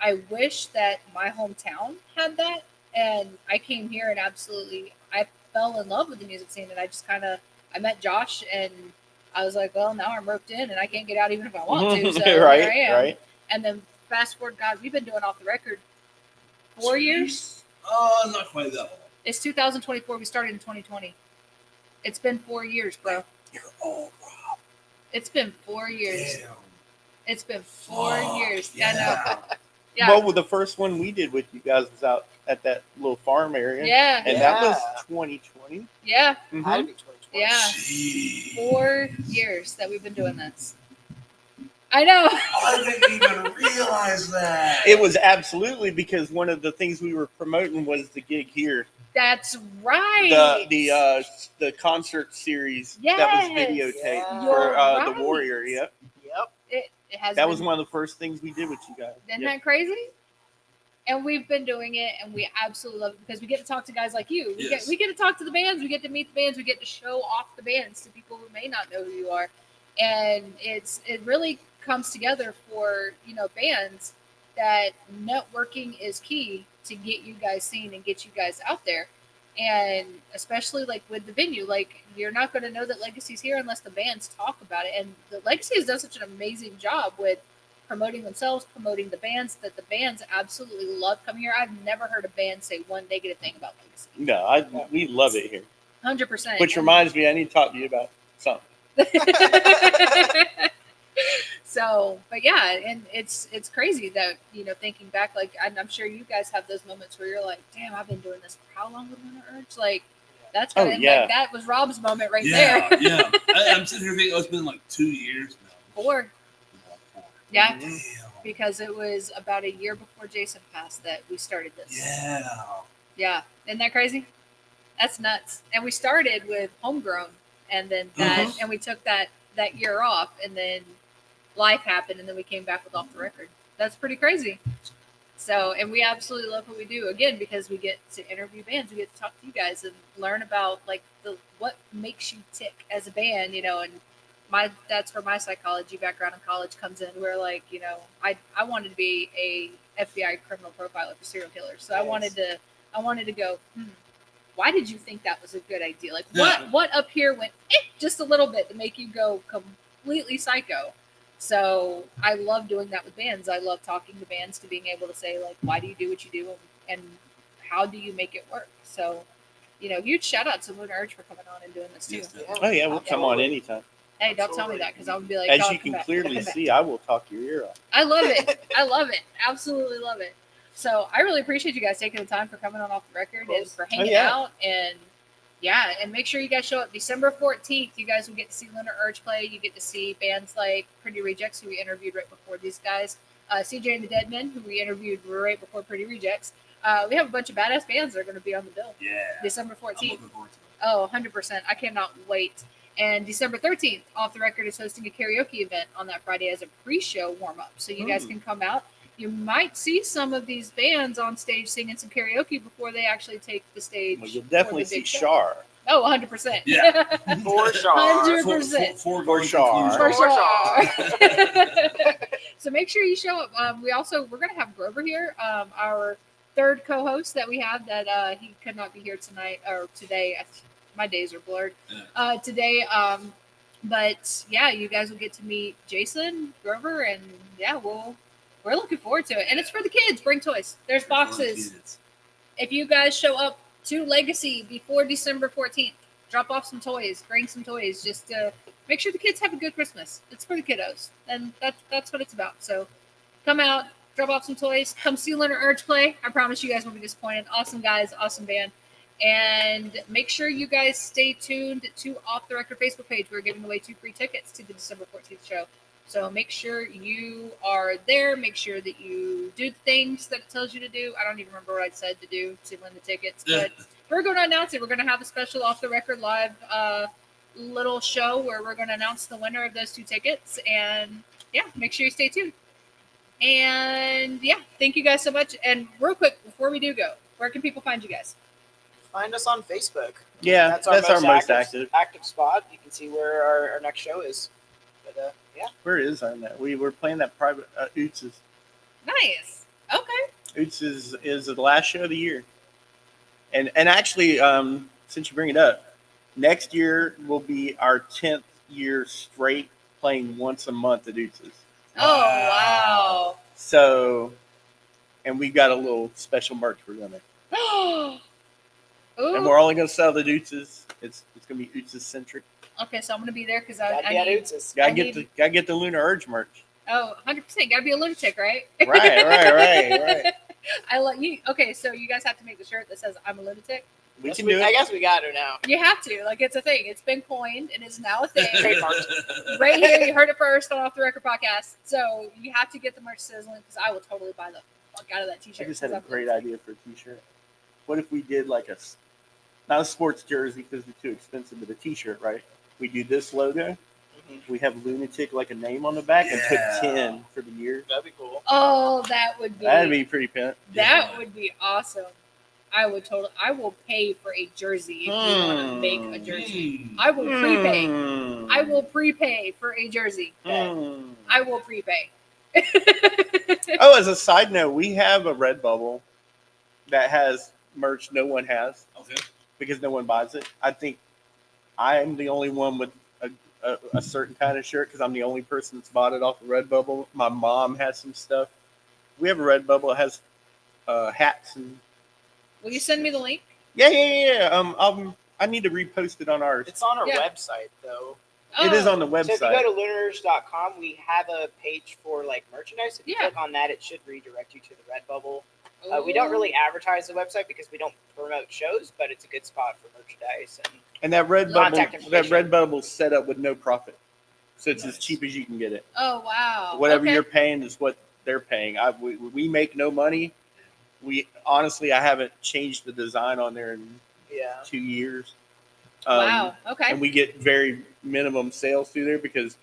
B: I wish that my hometown had that. And I came here and I fell in love with the music scene. And I just I met Josh and I was like, well, now I'm roped in and I can't get out even if I want to. So here I am. Right. And then fast forward, God, we've been doing Off the Record 4 years.
D: Not quite that long.
B: It's 2024. We started in 2020. It's been 4 years, bro.
D: You're old, Rob.
B: It's been 4 years.
D: Damn.
B: It's been 4 years.
D: Yeah.
B: I know. Yeah.
C: Well, the first one we did with you guys was out at that little farm area.
B: Yeah.
C: And that was 2020.
B: Yeah.
C: Mm-hmm.
A: Had to be 2020.
B: Yeah.
D: Jeez.
B: 4 years that we've been doing this. I know.
D: I didn't even realize that.
C: It was absolutely because one of the things we were promoting was the gig here.
B: That's right.
C: The concert series that was videotaped for the Warrior. Yep.
B: It has.
C: That was one of the first things we did with you guys.
B: Isn't that crazy? And we've been doing it, and we absolutely love it because we get to talk to guys like you. We get to talk to the bands. We get to meet the bands. We get to show off the bands to people who may not know who you are, and it really comes together for bands that networking is key to get you guys seen and get you guys out there. And especially like with the venue, like you're not going to know that Legacy's here unless the bands talk about it. And the Legacy has done such an amazing job with promoting themselves, promoting the bands, that the bands absolutely love coming here. I've never heard a band say one negative thing about Legacy.
C: No, we love it here.
B: 100%.
C: Which reminds me, I need to talk to you about something.
B: So, but yeah, and it's crazy that, thinking back, like, I'm sure you guys have those moments where you're like, damn, I've been doing this for how long with Lunar Urge? Like, that's kind of, like, that was Rob's moment right there.
D: Yeah. I'm sitting here thinking, it's been like 2 years now.
B: 4. Yeah.
D: Damn.
B: Because it was about a year before Jason passed that we started this.
D: Yeah.
B: Yeah. Isn't that crazy? That's nuts. And we started with Homegrown, and then that, and we took that year off, and then life happened, and then we came back with Off the Record. That's pretty crazy. So, and we absolutely love what we do, again, because we get to interview bands, we get to talk to you guys and learn about like what makes you tick as a band, and that's where my psychology background in college comes in, where like, I wanted to be a FBI criminal profiler for serial killers. So nice. I wanted to go, why did you think that was a good idea? Like what up here went just a little bit to make you go completely psycho? So I love doing that with bands. I love talking to bands, to being able to say, like, why do you do what you do, and how do you make it work? So, huge shout out to Lunar Urge for coming on and doing this too.
C: Oh yeah, we'll come on anytime.
B: Hey, don't tell me that, because I'll be like,
C: as you can clearly see, I will talk your ear off.
B: I love it. I love it. Absolutely love it. So I really appreciate you guys taking the time for coming on Off the Record and for hanging out. And and make sure you guys show up December 14th. You guys will get to see Lunar Urge play. You get to see bands like Pretty Rejects, who we interviewed right before these guys. CJ and the Dead Men, who we interviewed right before Pretty Rejects. We have a bunch of badass bands that are going to be on the bill.
D: Yeah.
B: December 14th.
D: I'm looking forward to it.
B: Oh, 100%. I cannot wait. And December 13th, Off the Record is hosting a karaoke event on that Friday as a pre-show warm-up. So you guys can come out. You might see some of these bands on stage singing some karaoke before they actually take the stage.
C: Well, you'll definitely see Shar.
B: Oh, 100%.
D: Yeah.
A: For Shar.
B: 100%.
D: For
C: Shar.
B: For Shar. So make sure you show up. We're going to have Grover here, our third co-host that we have that he could not be here tonight or today. My days are blurred today. But yeah, you guys will get to meet Jason, Grover, and we're looking forward to it. And it's for the kids. Bring toys. There's boxes. If you guys show up to Legacy before December 14th, drop off some toys, bring some toys, just to make sure the kids have a good Christmas. It's for the kiddos, and that's what it's about. So come out, drop off some toys, come see Lunar Urge play. I promise you guys won't be disappointed. Awesome guys, awesome band. And make sure you guys stay tuned to Off the Record Facebook page. We're giving away 2 free tickets to the December 14th show. So make sure you are there. Make sure that you do the things that it tells you to do. I don't even remember what I said to do to win the tickets. But we're going to announce it. We're going to have a special Off the Record live little show where we're going to announce the winner of those 2 tickets. And make sure you stay tuned. And thank you guys so much. And real quick, before we do go, where can people find you guys?
A: Find us on Facebook.
C: Yeah, that's our most active
A: spot. You can see where our next show is. But
C: where is our net? We're playing that private Oots'.
B: Nice. Okay.
C: Oots' is the last show of the year, and actually, since you bring it up, next year will be our 10th year straight playing once a month at Oots'.
B: Oh wow!
C: So, and we've got a little special merch we're gonna. And we're only going to sell the Oots'. It's going to be Oots' centric.
B: Okay, so I'm going to be there because
A: I
C: need gotta get the Lunar Urge merch.
B: Oh, 100%. Got to be a lunatic, right?
C: Right.
B: I let you. Okay, so you guys have to make the shirt that says "I'm a lunatic."
C: We can do it.
A: I guess we got it now.
B: You have to. Like, it's a thing. It's been coined and is now a thing. Trademarked. Right here, you heard it first on Off the Record podcast. So you have to get the merch sizzling because I will totally buy the fuck out of that t-shirt.
C: I just had a great idea for a t-shirt. What if we did like not a sports jersey because they're too expensive, but a t-shirt, right? We do this logo. We have lunatic like a name on the back and put 10 for the year.
A: That'd be cool.
B: Oh, that'd
C: be pretty pimp.
B: That would be awesome. I will pay for a jersey if you want to make a jersey. I will prepay. I will prepay for a jersey. I will prepay.
C: Oh, as a side note, we have a Redbubble that has merch no one has.
D: Okay.
C: Because no one buys it. I think I'm the only one with a certain kind of shirt because I'm the only person that's bought it off of Redbubble. My mom has some stuff. We have a Redbubble. It has hats and.
B: Will you send me the link?
C: Yeah. I need to repost it on ours.
A: It's on our website though.
B: Oh.
C: It is on the website.
A: So if you go to lunarurge.com, we have a page for like merchandise. If you click on that, it should redirect you to the Redbubble. We don't really advertise the website because we don't promote shows, but it's a good spot for merchandise
C: and that Redbubble set up with no profit, so it's as cheap as you can get it.
B: Oh wow!
C: Whatever you're paying is what they're paying. We make no money. I haven't changed the design on there in 2 years.
B: Wow. Okay.
C: And we get very minimum sales through there because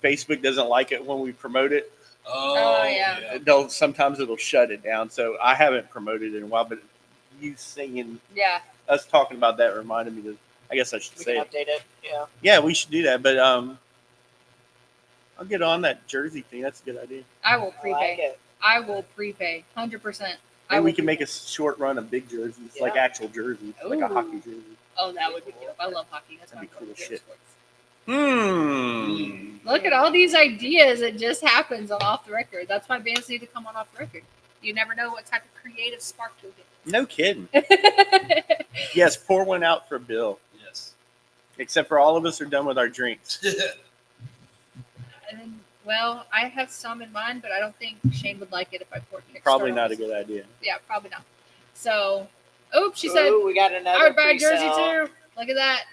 C: Facebook doesn't like it when we promote it.
B: Oh yeah.
C: Sometimes it'll shut it down. So I haven't promoted it in a while, but you singing, us talking about that reminded me that I guess I should say
A: update it.
C: Yeah, we should do that. But I'll get on that jersey thing. That's a good idea.
B: I will prepay. I will prepay 100%.
C: And we can make a short run of big jerseys, like actual jerseys, like a hockey jersey.
B: Oh, that would be cool. I love hockey. That's
C: That'd be cool shit.
B: Look at all these ideas. It just happens on Off the Record. That's why bands need to come on Off the Record. You never know what type of creative spark you'll get.
C: No kidding. Yes, pour one out for Bill.
D: Yes.
C: Except for all of us are done with our drinks.
B: And then, well, I have some in mind, but I don't think Shane would like it if I poured Kickstarter.
C: Probably not a good idea.
B: Yeah, probably not. So, she said,
A: we got another.
B: I would buy a jersey too. Look at that.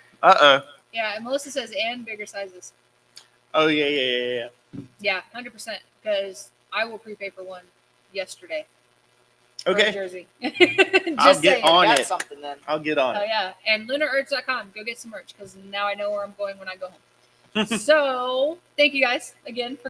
B: Yeah, and Melissa says, and bigger sizes.
C: Oh, yeah.
B: Yeah, 100%. Because I will prepay for one yesterday.
C: Okay.
B: Jersey.
C: I'll get on it.
A: Something then.
C: I'll get on it.
B: Oh, yeah. And lunarurge.com. Go get some merch because now I know where I'm going when I go home. So, thank you guys again for